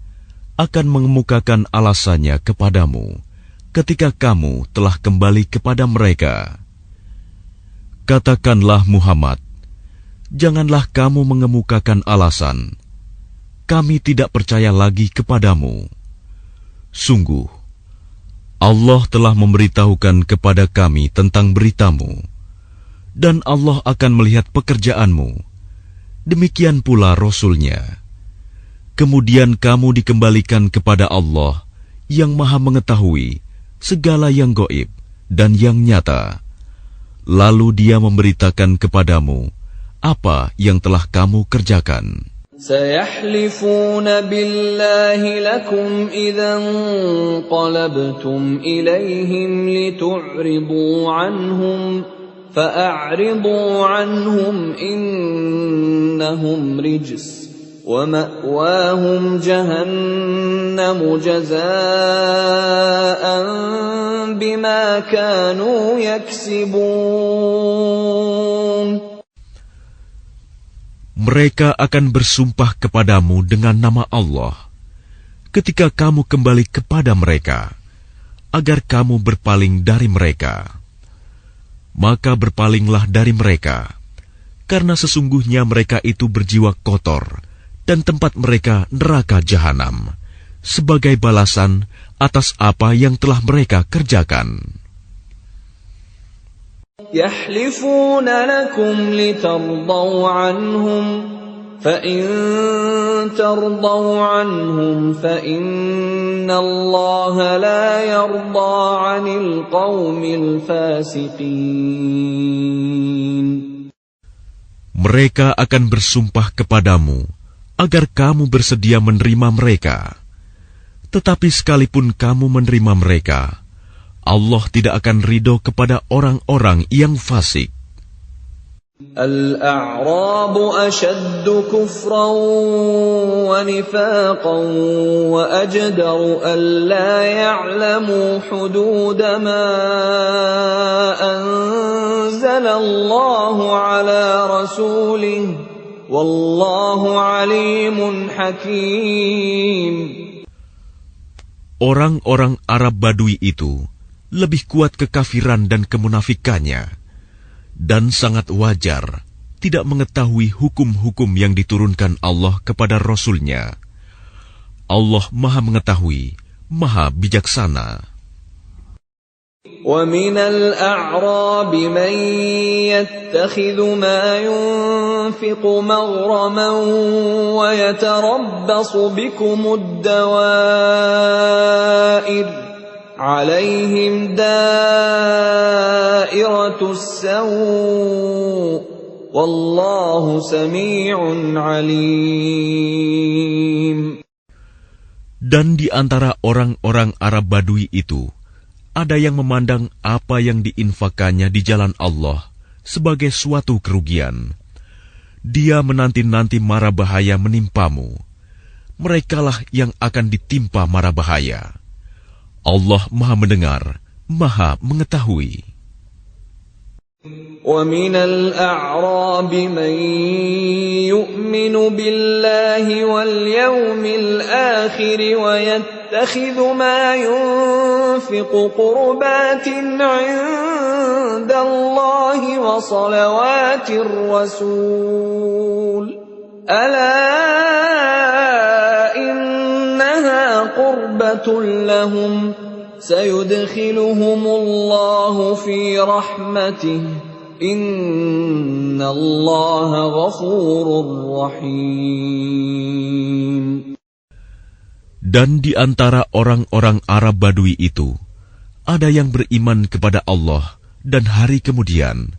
akan mengemukakan alasannya kepadamu ketika kamu telah kembali kepada mereka. Katakanlah Muhammad, janganlah kamu mengemukakan alasan, kami tidak percaya lagi kepadamu. Sungguh, Allah telah memberitahukan kepada kami tentang beritamu, dan Allah akan melihat pekerjaanmu. Demikian pula Rasul-Nya. Kemudian kamu dikembalikan kepada Allah yang Maha Mengetahui segala yang gaib dan yang nyata. Lalu Dia memberitakan kepadamu apa yang telah kamu kerjakan. سَيَحْلِفُونَ بِاللَّهِ لَكُمْ إِذَا انقَلَبْتُمْ إِلَيْهِمْ لِتُعْرِضُوا عَنْهُمْ فَأَعْرِضُوا عَنْهُمْ إِنَّهُمْ رِجْسٌ وَمَأْوَاهُمْ جَهَنَّمُ جَزَاءً بِمَا كَانُوا يَكْسِبُونَ. Mereka akan bersumpah kepadamu dengan nama Allah ketika kamu kembali kepada mereka, agar kamu berpaling dari mereka. Maka berpalinglah dari mereka, karena sesungguhnya mereka itu berjiwa kotor, dan tempat mereka neraka jahanam, sebagai balasan atas apa yang telah mereka kerjakan. يَحْلِفُونَ لَكُمْ لِتَرْضَوْا عَنْهُمْ فَإِن تَرْضَوْا عَنْهُمْ فَإِنَّ اللَّهَ لَا يَرْضَىٰ عَنِ الْقَوْمِ الْفَاسِقِينَ. Mereka akan bersumpah kepadamu agar kamu bersedia menerima mereka. Tetapi sekalipun kamu menerima mereka, Allah tidak akan ridho kepada orang-orang yang fasik. الْأَعْرَابُ أَشَدُّ كُفْرًا وَنِفَاقًا وَأَجْدَرُ أَلَّا يَعْلَمُوا حُدُودَ مَا أَنزَلَ اللَّهُ عَلَى رَسُولِهِ وَاللَّهُ عَلِيمٌ حَكِيمٌ. Orang-orang Arab Badui itu lebih kuat kekafiran dan kemunafikannya, dan sangat wajar tidak mengetahui hukum-hukum yang diturunkan Allah kepada Rasul-Nya. Allah Maha Mengetahui, Maha Bijaksana. وَمِنَ الْأَعْرَابِ مَن يَتَّخِذُ مَا يُنفِقُ مَغْرَمًا وَيَتَرَبَّصُ بِكُمُ الدَّوَائِرَ عَلَيْهِمْ دَائِرَةُ السَّوْءِ وَاللَّهُ سَمِيعٌ عَلِيمٌ. Dan di antara orang-orang Arab Badui itu, ada yang memandang apa yang diinfakannya di jalan Allah sebagai suatu kerugian. Dia menanti-nanti mara bahaya menimpamu. Merekalah yang akan ditimpa mara bahaya. Allah Maha Mendengar, Maha Mengetahui. وَمِنَ الْأَعْرَابِ مَن يُؤْمِنُ بِاللَّهِ وَالْيَوْمِ الْآخِرِ وَيَتَّخِذُ مَا يُنفِقُ قُرُبَاتٍ عِندَ اللَّهِ وَصَلَوَاتِ الرَّسُولِ أَلَا إِنَّهَا قُرْبَةٌ لَّهُمْ سَيُدْخِلُهُمُ اللَّهُ فِي رَحْمَتِهِ إِنَّ اللَّهَ غَفُورٌ رَّحِيمٌ. Dan di antara orang-orang Arab Badui itu, ada yang beriman kepada Allah dan hari kemudian,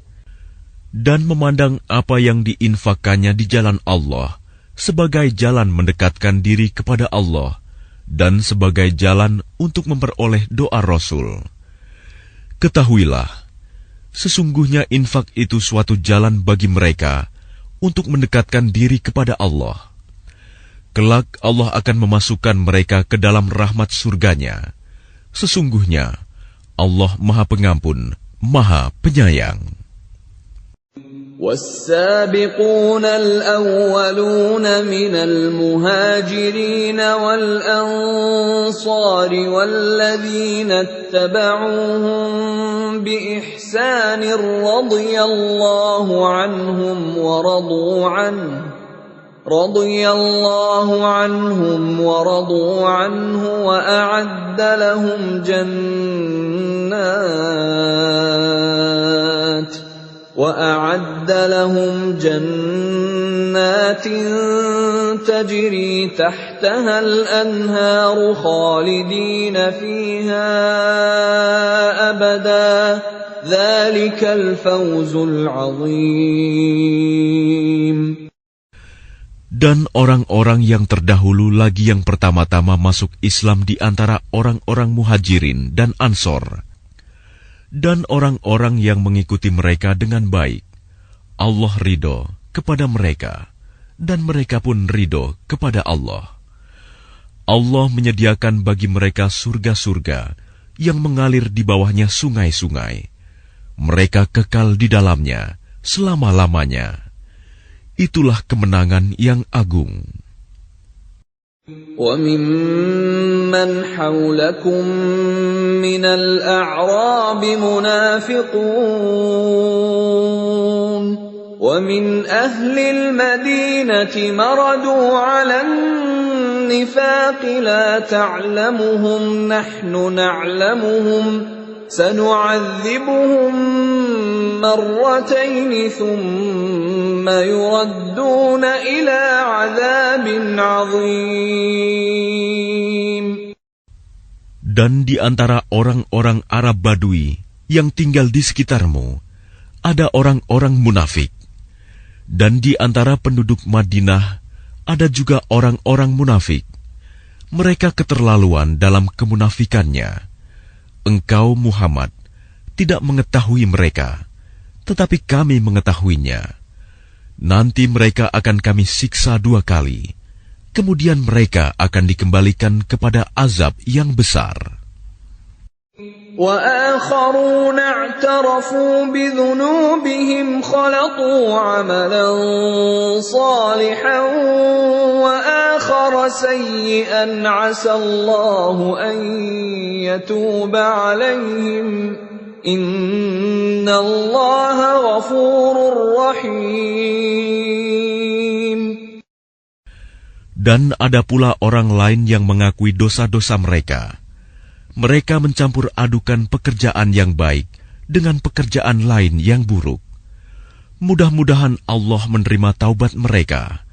dan memandang apa yang diinfakkannya di jalan Allah sebagai jalan mendekatkan diri kepada Allah dan sebagai jalan untuk memperoleh doa Rasul. Ketahuilah, sesungguhnya infak itu suatu jalan bagi mereka untuk mendekatkan diri kepada Allah. Kelak Allah akan memasukkan mereka ke dalam rahmat surganya. Sesungguhnya Allah Maha Pengampun, Maha Penyayang. وَالسَّابِقُونَ الْأَوَّلُونَ مِنَ الْمُهَاجِرِينَ وَالْأَنصَارِ وَالَّذِينَ اتَّبَعُوهُم بِإِحْسَانٍ رَّضِيَ اللَّهُ عَنْهُمْ وَرَضُوا عَنْهُ وَأَعَدَّ لَهُمْ جَنَّاتٍ تَجْرِي تَحْتَهَا الْأَنْهَارُ خَالِدِينَ فِيهَا أَبَدًا ذَلِكَ الْفَوْزُ الْعَظِيمُ. Dan orang-orang yang terdahulu lagi yang pertama-tama masuk Islam di antara orang-orang Muhajirin dan Ansor, dan orang-orang yang mengikuti mereka dengan baik, Allah ridho kepada mereka, dan mereka pun ridho kepada Allah. Allah menyediakan bagi mereka surga-surga yang mengalir di bawahnya sungai-sungai. Mereka kekal di dalamnya selama-lamanya. Itulah kemenangan yang agung. وَمِمَّنْ حَوْلَكُمْ مِنَ الْأَعْرَابِ مُنَافِقُونَ وَمِنْ أَهْلِ الْمَدِينَةِ مَرَدُوا عَلَى النِّفَاقِ لَا تَعْلَمُهُمْ نَحْنُ نَعْلَمُهُمْ سَنُعَذِّبُهُمْ مرتين ثم يردون إلى عذاب عظيم. Dan di antara orang-orang Arab Badui yang tinggal di sekitarmu, ada orang-orang munafik. Dan di antara penduduk Madinah, ada juga orang-orang munafik. Mereka keterlaluan dalam kemunafikannya. Engkau, Muhammad, tidak mengetahui mereka, tetapi kami mengetahuinya. Nanti mereka akan kami siksa 2 kali. Kemudian mereka akan dikembalikan kepada azab yang besar. وَآخَرُونَ اعْتَرَفُوا بِذُنُوبِهِمْ خَلَطُوا عَمَلًا صَالِحًا وَآخَرَ سَيِّئًا عَسَى اللَّهُ أَن يَتُوبَ عَلَيْهِمْ إِنَّ اللَّهَ غَفُورٌ رَّحِيمٌ. Dan ada pula orang lain yang mengakui dosa-dosa mereka. Mereka mencampur adukan pekerjaan yang baik dengan pekerjaan lain yang buruk. Mudah-mudahan Allah menerima taubat mereka.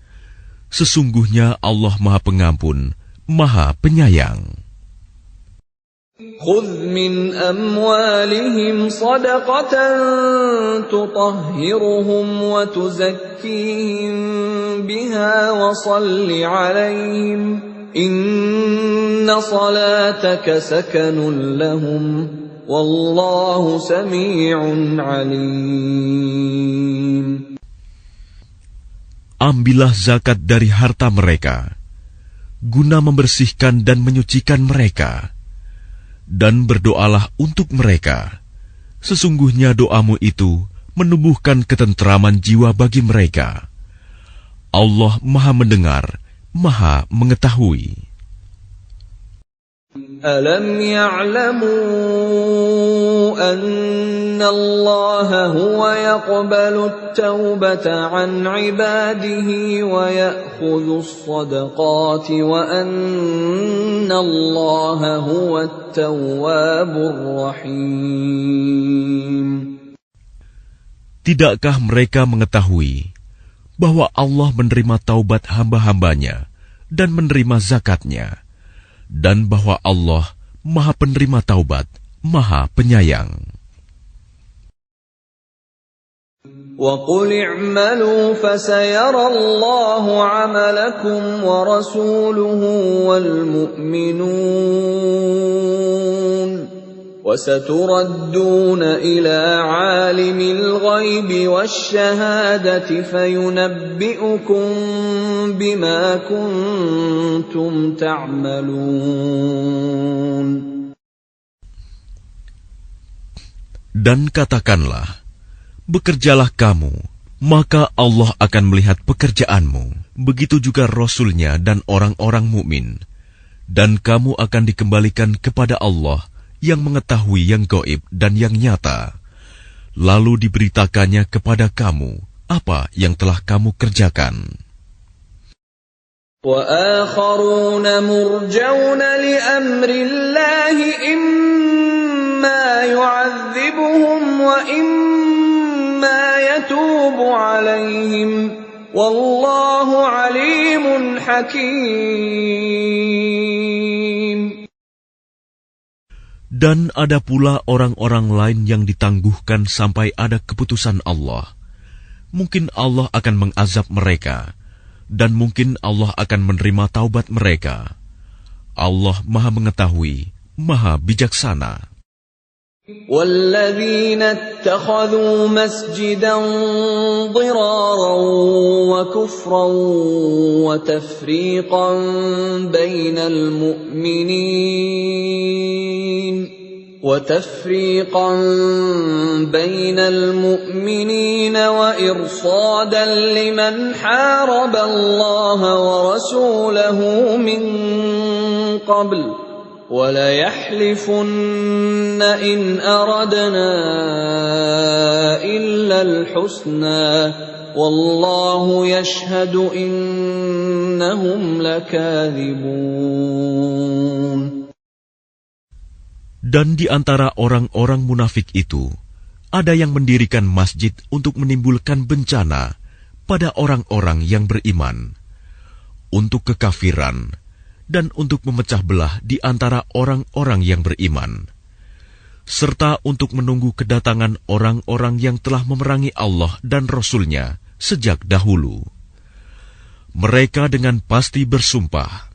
Sesungguhnya Allah Maha Pengampun, Maha Penyayang. خُذْ مِنْ أَمْوَالِهِمْ صَدَقَةً تُطَهِّرُهُمْ وَتُزَكِّيهِمْ بِهَا وَصَلِّ عَلَيْهِمْ إِنَّ صَلَاتَكَ سَكَنٌ لَهُمْ وَاللَّهُ سَمِيعٌ عَلِيمٌ. Ambillah zakat dari harta mereka, guna membersihkan dan menyucikan mereka. Dan berdoalah untuk mereka. Sesungguhnya doamu itu menumbuhkan ketentraman jiwa bagi mereka. Allah Maha Mendengar, Maha Mengetahui. Alam ya'lamu anna Allah huwa yaqbalu at-taubata 'an 'ibadihi wa ya'khudhu as-sadaqati wa anna Allah huwa at-tawwabur rahim. Tidakkah mereka mengetahui bahwa Allah menerima taubat hamba-hambanya dan menerima zakatnya, dan bahwa Allah Maha Penerima Taubat, Maha Penyayang. وَقُلِ اعْمَلُوا فَسَيَرَى اللَّهُ عَمَلَكُمْ وَرَسُولُهُ وَالْمُؤْمِنُونَ وَسَتُرَدُّونَ إِلَى عَالِمِ الْغَيْبِ وَالشَّهَادَةِ فَيُنَبِّئُكُم بِمَا كُنتُمْ تَعْمَلُونَ. Dan katakanlah, bekerjalah kamu, maka Allah akan melihat pekerjaanmu. Begitu juga Rasul-Nya dan orang-orang mukmin. Dan kamu akan dikembalikan kepada Allah yang mengetahui yang gaib dan yang nyata. Lalu diberitakannya kepada kamu apa yang telah kamu kerjakan. وَآخَرُونَ مُرْجَوْنَ لِأَمْرِ اللَّهِ إِمَّا يُعَذِّبُهُمْ وَإِمَّا يَتُوبُ عَلَيْهِمْ وَاللَّهُ عَلِيمٌ حَكِيمٌ. Dan ada pula orang-orang lain yang ditangguhkan sampai ada keputusan Allah. Mungkin Allah akan mengazab mereka, dan mungkin Allah akan menerima taubat mereka. Allah Maha Mengetahui, Maha Bijaksana. وَالَّذِينَ اتَّخَذُوا مَسْجِدًا ضِرَارًا وَكُفْرًا وَتَفْرِيقًا بَيْنَ الْمُؤْمِنِينَ وَإِرْصَادًا لِمَنْ حَارَبَ اللَّهَ وَرَسُولَهُ مِنْ قَبْلُ وَلَيَحْلِفُنَّ إِنْ أَرَدْنَا إِلَّا الْحُسْنَى وَاللَّهُ يَشْهَدُ إِنَّهُمْ لَكَاذِبُونَ. Dan di antara orang-orang munafik itu, ada yang mendirikan masjid untuk menimbulkan bencana pada orang-orang yang beriman, untuk kekafiran, dan untuk memecah belah di antara orang-orang yang beriman, serta untuk menunggu kedatangan orang-orang yang telah memerangi Allah dan Rasul-Nya sejak dahulu. Mereka dengan pasti bersumpah,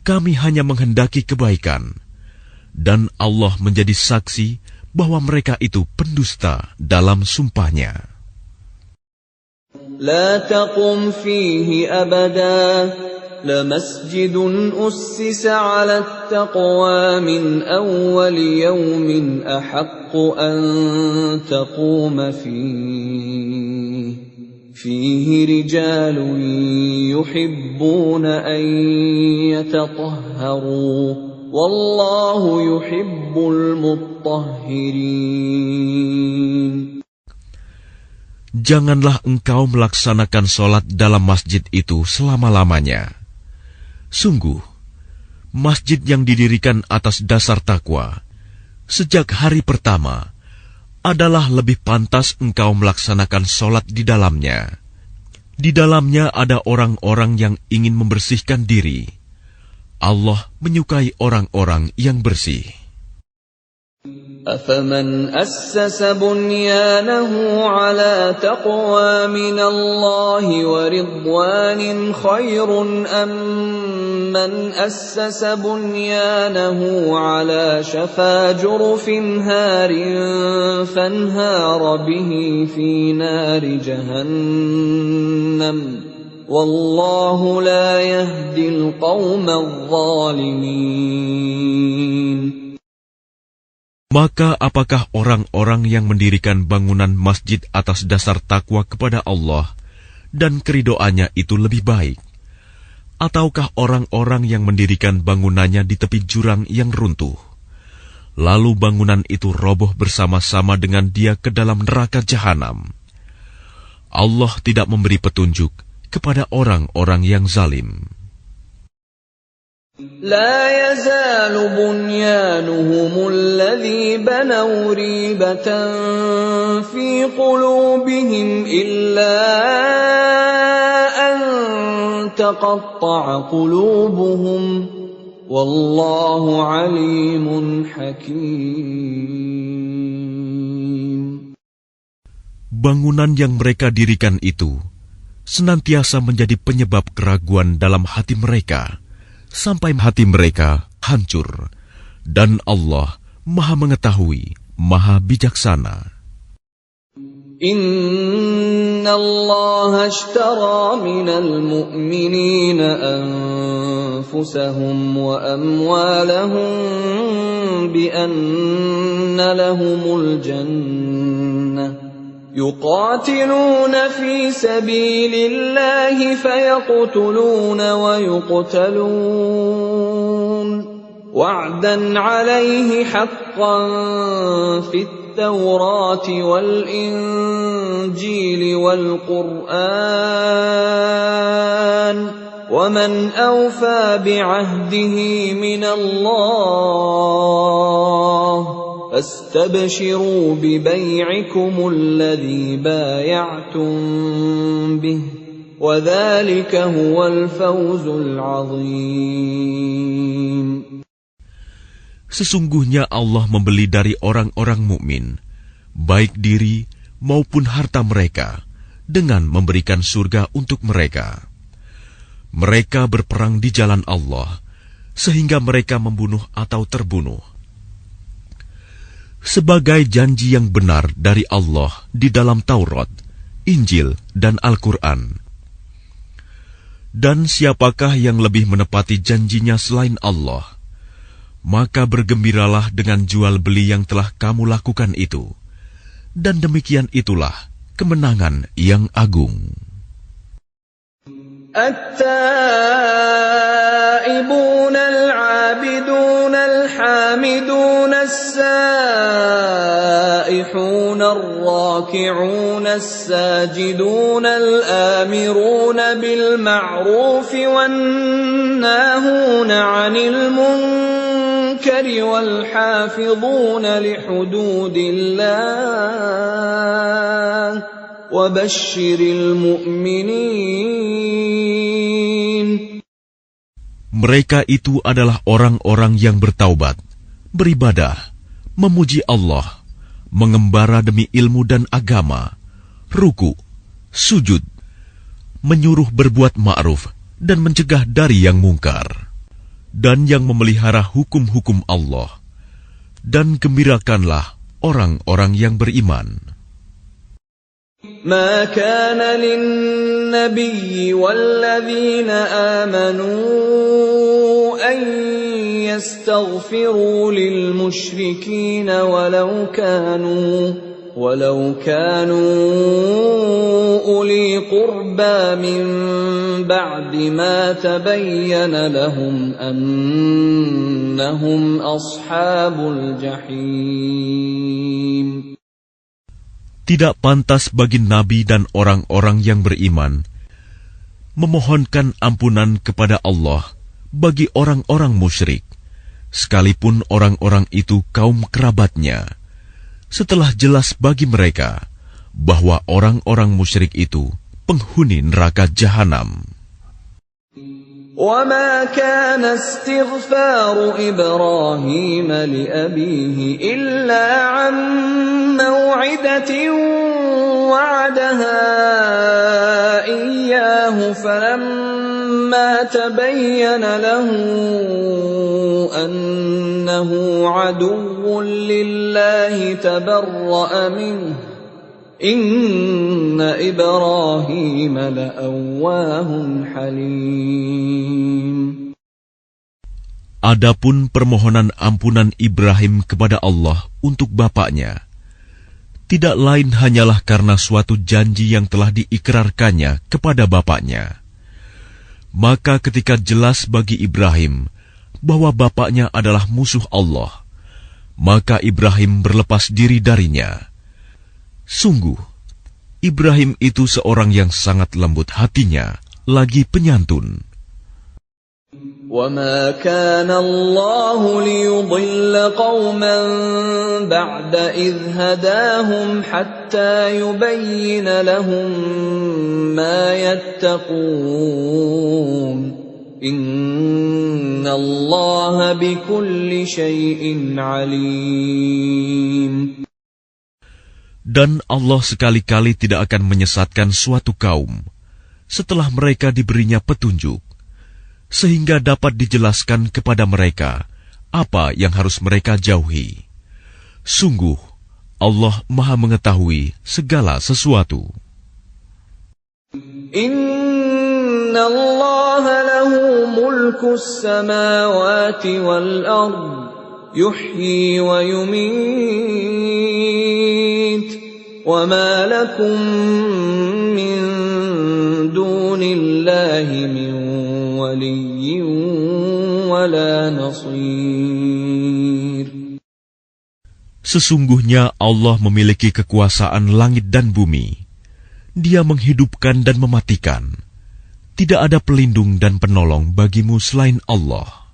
kami hanya menghendaki kebaikan, dan Allah menjadi saksi bahwa mereka itu pendusta dalam sumpahnya. La taqum fihi abada لمسجد أسس على التقوى من أول يوم أحق أن تقوم فيه رجال يحبون أن يتطهروا والله يحب المطهرين. Janganlah engkau melaksanakan sholat dalam masjid itu selama-lamanya. Sungguh, masjid yang didirikan atas dasar takwa sejak hari pertama adalah lebih pantas engkau melaksanakan sholat di dalamnya. Di dalamnya ada orang-orang yang ingin membersihkan diri. Allah menyukai orang-orang yang bersih. أَفَمَنْ أَسَّسَ بُنْيَانَهُ عَلَى تَقْوَى مِنَ اللَّهِ وَرِضْوَانٍ خَيْرٌ أَمْ مَنْ أَسَّسَ بُنْيَانَهُ عَلَى شَفَا جُرُفٍ هَارٍ فَانْهَارَ بِهِ فِي نَارِ جَهَنَّمَ وَاللَّهُ لَا يَهْدِي الْقَوْمَ الظَّالِمِينَ. Maka apakah orang-orang yang mendirikan bangunan masjid atas dasar takwa kepada Allah dan keridoannya itu lebih baik? Ataukah orang-orang yang mendirikan bangunannya di tepi jurang yang runtuh, lalu bangunan itu roboh bersama-sama dengan dia ke dalam neraka jahanam? Allah tidak memberi petunjuk kepada orang-orang yang zalim. لا يزال بنيانهم الذي بنوا ريبة في قلوبهم إلا أن تقطع قلوبهم والله عليم حكيم. Bangunan yang mereka dirikan itu senantiasa menjadi penyebab keraguan dalam hati mereka, sampai hati mereka hancur, dan Allah Maha Mengetahui, Maha Bijaksana. Inna Allah ashtara minal mu'minina anfusahum wa amwalahum bi anna lahumul jannah. يقاتلون في سبيل الله فيقتلون ويقتلون وعدا عليه حقا في التوراة والإنجيل والقرآن ومن أوفى بعهده من الله فاستبشروا ببيعكم الذي بايعتم به وذلك هو الفوز العظيم. Sesungguhnya Allah membeli dari orang-orang mukmin, baik diri maupun harta mereka, dengan memberikan surga untuk mereka. Mereka berperang di jalan Allah, sehingga mereka membunuh atau terbunuh. Sebagai janji yang benar dari Allah di dalam Taurat, Injil, dan Al-Quran. Dan siapakah yang lebih menepati janjinya selain Allah? Maka bergembiralah dengan jual beli yang telah kamu lakukan itu. Dan demikian itulah kemenangan yang agung. التائبون العابدون الحامدون السائحون الراكعون الساجدون الآمرون بالمعروف والناهون عن المنكر والحافظون لحدود الله وبشر المؤمنين. Mereka itu adalah orang-orang yang bertaubat, beribadah, memuji Allah, mengembara demi ilmu dan agama, ruku, sujud, menyuruh berbuat ma'ruf dan mencegah dari yang mungkar, dan yang memelihara hukum-hukum Allah. Dan gembirakanlah orang-orang yang beriman. ما كان للنبي والذين آمنوا أن يستغفروا للمشركين ولو كانوا أولي قربى من بعد ما تبين لهم أنهم أصحاب الجحيم. Tidak pantas bagi Nabi dan orang-orang yang beriman memohonkan ampunan kepada Allah bagi orang-orang musyrik, sekalipun orang-orang itu kaum kerabatnya, setelah jelas bagi mereka bahwa orang-orang musyrik itu penghuni neraka jahanam. وَمَا كَانَ اسْتِغْفَارُ إِبْرَاهِيمَ لِأَبِيهِ إِلَّا عَن مَّوْعِدَةٍ وَعَدَهَا إِيَّاهُ فَلَمَّا تَبَيَّنَ لَهُ أَنَّهُ عَدُوٌّ لِّلَّهِ تَبَرَّأَ مِنْهُ Inna Ibrahim la'awwahun halim. Adapun permohonan ampunan Ibrahim kepada Allah untuk bapaknya, tidak lain hanyalah karena suatu janji yang telah diikrarkannya kepada bapaknya. Maka ketika jelas bagi Ibrahim bahwa bapaknya adalah musuh Allah, maka Ibrahim berlepas diri darinya. Sungguh, Ibrahim itu seorang yang sangat lembut hatinya, lagi penyantun. وَمَا كَانَ اللَّهُ لِيُضِلَّ قَوْمًا بَعْدَ إِذْ هَدَاهُمْ حَتَّى يُبَيِّنَ لَهُم مَّا يَتَّقُونَ إِنَّ اللَّهَ بِكُلِّ شَيْءٍ عَلِيمٌ. Dan Allah sekali-kali tidak akan menyesatkan suatu kaum setelah mereka diberinya petunjuk, sehingga dapat dijelaskan kepada mereka apa yang harus mereka jauhi. Sungguh, Allah Maha mengetahui segala sesuatu. Inna Allah lahu mulkus samawati wal ard, yuhyi wa yumit, wa ma lakum min dunillahi min waliyyin wala nasir. Sesungguhnya Allah memiliki kekuasaan langit dan bumi. Dia menghidupkan dan mematikan. Tidak ada pelindung dan penolong bagimu selain Allah.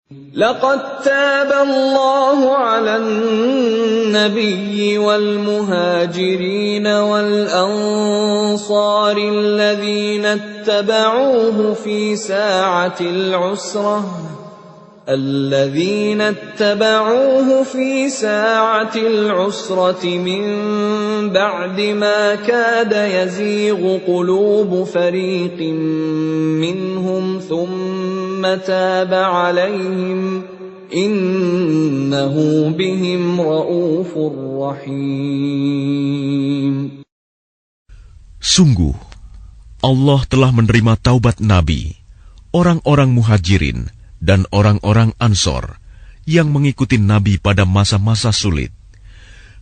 لقد تاب الله على النبي والمهاجرين والأنصار الذين اتبعوه في ساعة العسرة من بعد ما كاد يزيغ قلوب فريق منهم ثم تاب عليهم إنه بهم رءوف رحيم. Sungguh, Allah telah menerima taubat Nabi, orang-orang muhajirin, dan orang-orang Ansor yang mengikuti Nabi pada masa-masa sulit.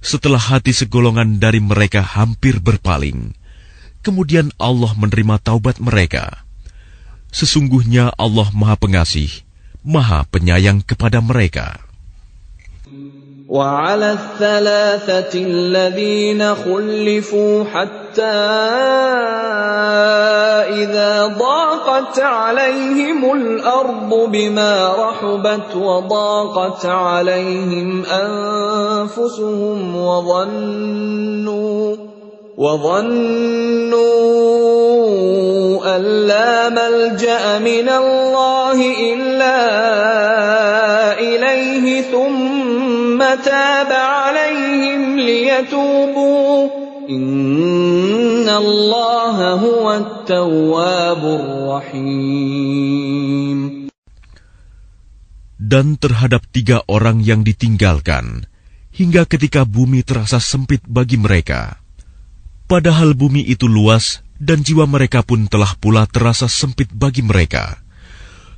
Setelah hati segolongan dari mereka hampir berpaling, kemudian Allah menerima taubat mereka. Sesungguhnya Allah Maha Pengasih, Maha Penyayang kepada mereka. وعلى الثلاثة الذين خلفوا حتى إذا ضاقت عليهم الأرض بما رحبت وضاقت عليهم أنفسهم وظنوا أن لا ملجأ من الله إلا إليه ثم تاب عليهم ليتوبوا إن الله هو التواب الرحيم. Dan terhadap 3 orang yang ditinggalkan, hingga ketika bumi terasa sempit bagi mereka. Padahal bumi itu luas, dan jiwa mereka pun telah pula terasa sempit bagi mereka.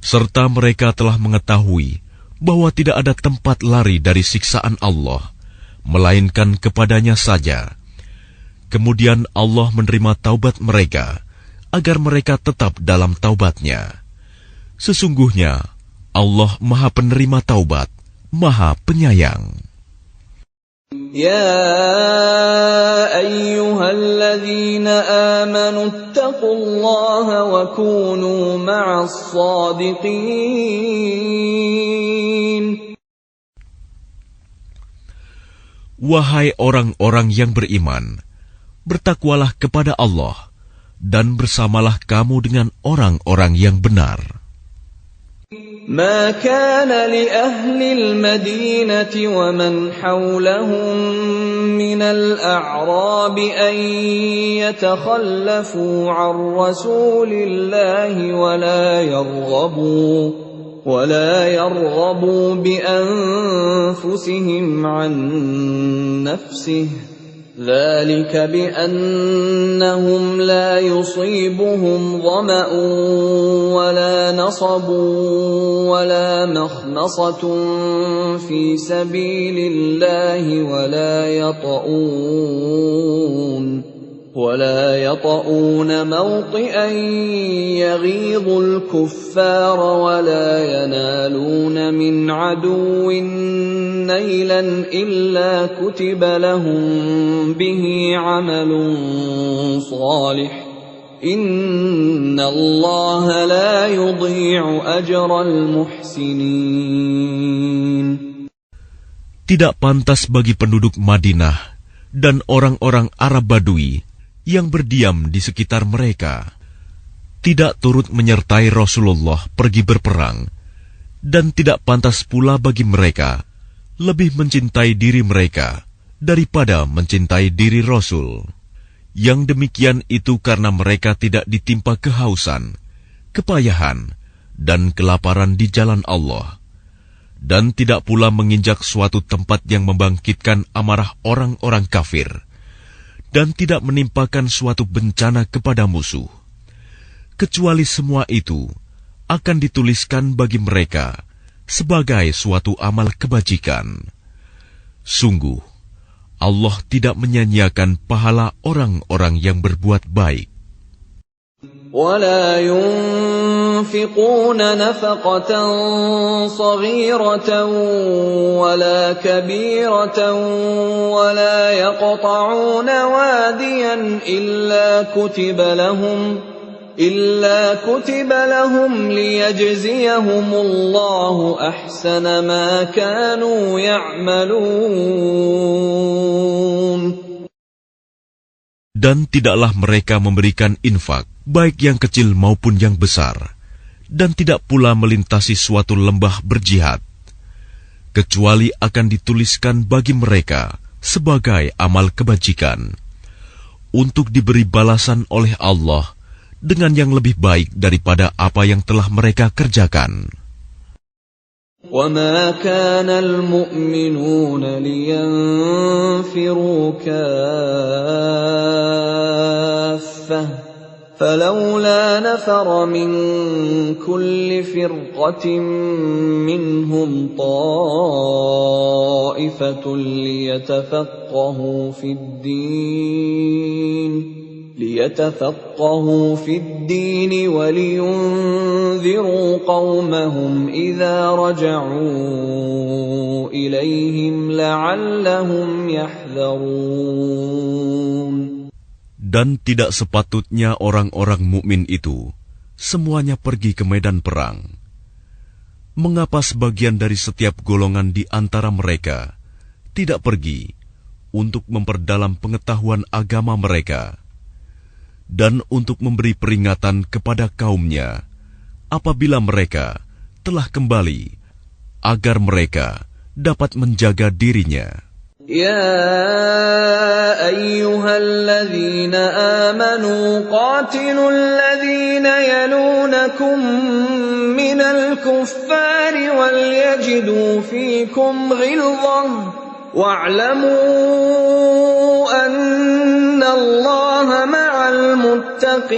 Serta mereka telah mengetahui bahwa tidak ada tempat lari dari siksaan Allah, melainkan kepadanya saja. Kemudian Allah menerima taubat mereka, agar mereka tetap dalam taubatnya. Sesungguhnya, Allah Maha Penerima Taubat, Maha Penyayang. يا أيها الذين آمنوا اتقوا الله وكونوا مع الصادقين. Wahai orang-orang yang beriman, bertakwalah kepada Allah, dan bersamalah kamu dengan orang-orang yang benar. ما كان لأهل المدينة ومن حولهم من الأعراب أن يتخلفوا عن رسول الله ولا يرغبوا بأنفسهم عن نفسه ذلك بأنهم لا يصيبهم ظمأ ولا نصب ولا مخمصة في سبيل الله ولا يطؤون موطئا يغيظ الكفار ولا ينالون من عدو نيلا إلا كتب لهم به عمل صالح إن الله لا يضيع أجر المحسنين. Tidak pantas bagi penduduk Madinah dan orang-orang Arab Badui yang berdiam di sekitar mereka, tidak turut menyertai Rasulullah pergi berperang, dan tidak pantas pula bagi mereka lebih mencintai diri mereka daripada mencintai diri Rasul. Yang demikian itu karena mereka tidak ditimpa kehausan, kepayahan, dan kelaparan di jalan Allah, dan tidak pula menginjak suatu tempat yang membangkitkan amarah orang-orang kafir, dan tidak menimpakan suatu bencana kepada musuh, kecuali semua itu akan dituliskan bagi mereka sebagai suatu amal kebajikan. Sungguh, Allah tidak menyanyiakan pahala orang-orang yang berbuat baik. ولا ينفقون نفقة صغيرة ولا كبيرة ولا يقطعون واديا إلا كتب لهم ليجزيهم الله أحسن ما كانوا يعملون. Dan tidaklah mereka memberikan infak, baik yang kecil maupun yang besar, dan tidak pula melintasi suatu lembah berjihad, kecuali akan dituliskan bagi mereka sebagai amal kebajikan, untuk diberi balasan oleh Allah dengan yang lebih baik daripada apa yang telah mereka kerjakan. وَمَا كَانَ الْمُؤْمِنُونَ لِيَنْفِرُوا كَافَّةً فَلَوْلَا نَفَرَ مِنْ كُلِّ فِرْقَةٍ مِّنْهُمْ طَائِفَةٌ ليتفقهوا في الدين ولينذروا قومهم إذا رجعوا إليهم لعلهم يحذرون. Dan tidak sepatutnya orang-orang mukmin itu semuanya pergi ke medan perang. Mengapa sebagian dari setiap golongan di antara mereka tidak pergi untuk memperdalam pengetahuan agama mereka, dan untuk memberi peringatan kepada kaumnya apabila mereka telah kembali, agar mereka dapat menjaga dirinya. Ya ayyuhalladzina amanu qatilul ladzina yalunakum minal kuffari wal yajidu fikum ghilzah wa'lamu anna Allaha ma'al muttaqin.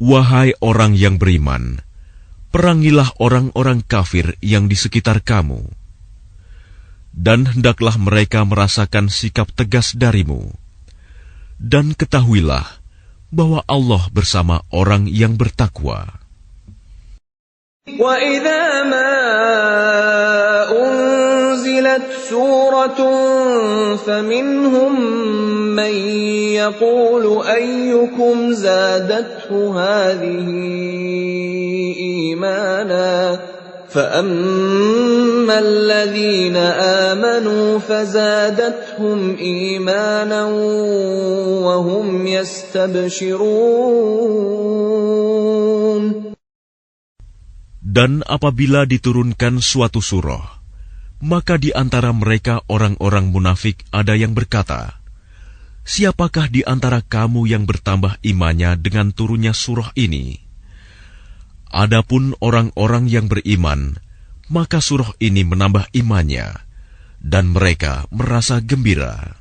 Wahai orang yang beriman, perangilah orang-orang kafir yang di sekitar kamu, dan hendaklah mereka merasakan sikap tegas darimu. Dan ketahuilah bahwa Allah bersama orang yang bertakwa. وَإِذَا مَا أُنْزِلَتْ سُورَةٌ فَمِنْهُمْ مَنْ يَقُولُ أَيُّكُمْ زَادَتْهُ هَذِهِ إِيمَانًا فَأَمَّا الَّذِينَ آمَنُوا فَزَادَتْهُمْ إِيمَانًا وَهُمْ يَسْتَبْشِرُونَ. Dan apabila diturunkan suatu surah, maka di antara mereka orang-orang munafik ada yang berkata, "Siapakah di antara kamu yang bertambah imannya dengan turunnya surah ini?" Adapun orang-orang yang beriman, maka surah ini menambah imannya, dan mereka merasa gembira.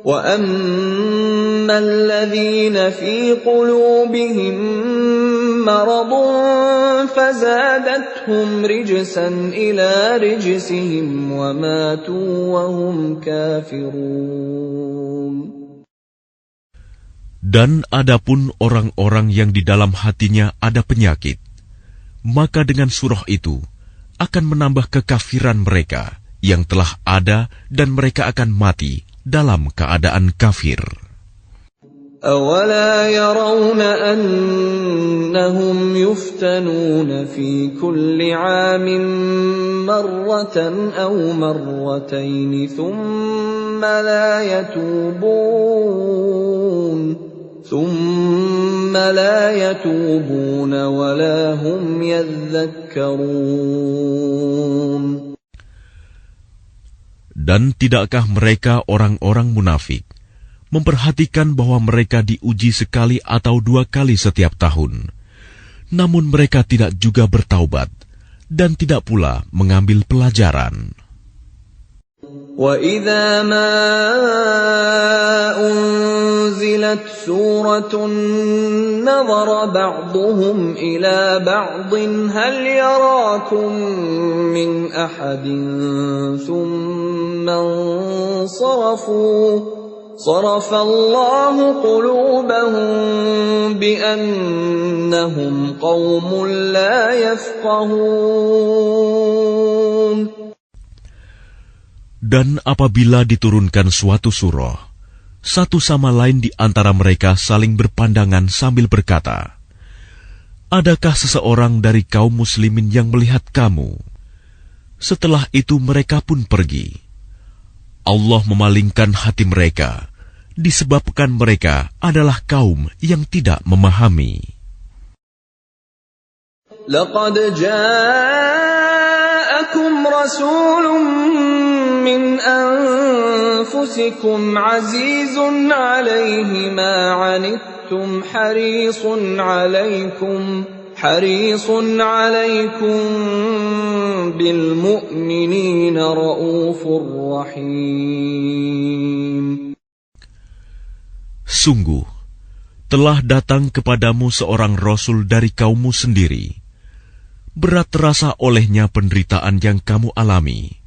وَأَمَّا الَّذِينَ فِي قُلُوبِهِم مَّرَضٌ فَزَادَتْهُمْ رِجْسًا إِلَىٰ رِجْسِهِمْ وَمَاتُوا وَهُمْ كَافِرُونَ. Dan adapun orang-orang yang di dalam hatinya ada penyakit, maka dengan surah itu akan menambah kekafiran mereka yang telah ada dan mereka akan mati dalam keadaan kafir. أَوَلَا يَرَوْنَ أَنَّهُمْ يُفْتَنُونَ فِي كُلِّ عَامٍ مَّرَّةً أَوْ مَرَّتَيْنِ ثُمَّ لَا يَتُوبُونَ وَلَا هُمْ يَذَّكَّرُونَ. Dan tidakkah mereka orang-orang munafik memperhatikan bahwa mereka diuji sekali atau 2 kali setiap tahun, namun mereka tidak juga bertaubat dan tidak pula mengambil pelajaran. وَإِذَا مَا أُنزِلَتْ سُورَةٌ نَظَرَ بَعْضُهُمْ إِلَى بَعْضٍ هَلْ يَرَاكُمْ مِنْ أَحَدٍ ثُمَّ انصَرَفُوا صَرَفَ اللَّهُ قُلُوبَهُم بِأَنَّهُمْ قَوْمٌ لَّا يَفْقَهُونَ. Dan apabila diturunkan suatu surah, satu sama lain di antara mereka saling berpandangan sambil berkata, "Adakah seseorang dari kaum muslimin yang melihat kamu?" Setelah itu mereka pun pergi. Allah memalingkan hati mereka, disebabkan mereka adalah kaum yang tidak memahami. لَقَدْ جَاءَكُمْ رَسُولٌ مِّنْ أَنفُسِكُمْ عَزِيزٌ عَلَيْهِ مَا عَنِتُّمْ حَرِيصٌ عَلَيْكُمْ بِالْمُؤْمِنِينَ رَءُوفٌ رَّحِيمٌ. Sungguh, telah datang kepadamu seorang Rasul dari kaummu sendiri. Berat terasa olehnya penderitaan yang kamu alami.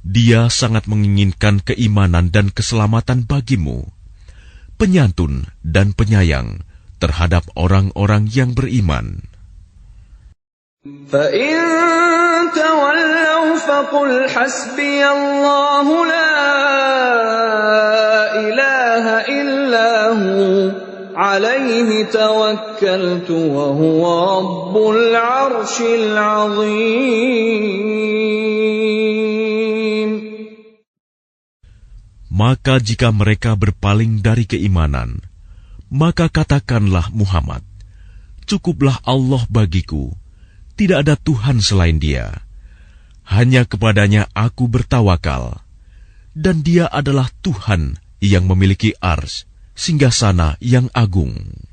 Dia sangat menginginkan keimanan dan keselamatan bagimu, penyantun dan penyayang terhadap orang-orang yang beriman. فَإِن تَوَلَّوْا فَقُلْ حَسْبِيَ اللَّهُ لَا إِلَٰهَ إِلَّا هُوَ عَلَيْهِ تَوَكَّلْتُ وَهُوَ رَبُّ الْعَرْشِ الْعَظِيمِ. Maka jika mereka berpaling dari keimanan, maka katakanlah Muhammad, "Cukuplah Allah bagiku, tidak ada Tuhan selain Dia. Hanya kepadanya aku bertawakal, dan Dia adalah Tuhan yang memiliki arsy, singgasana yang agung."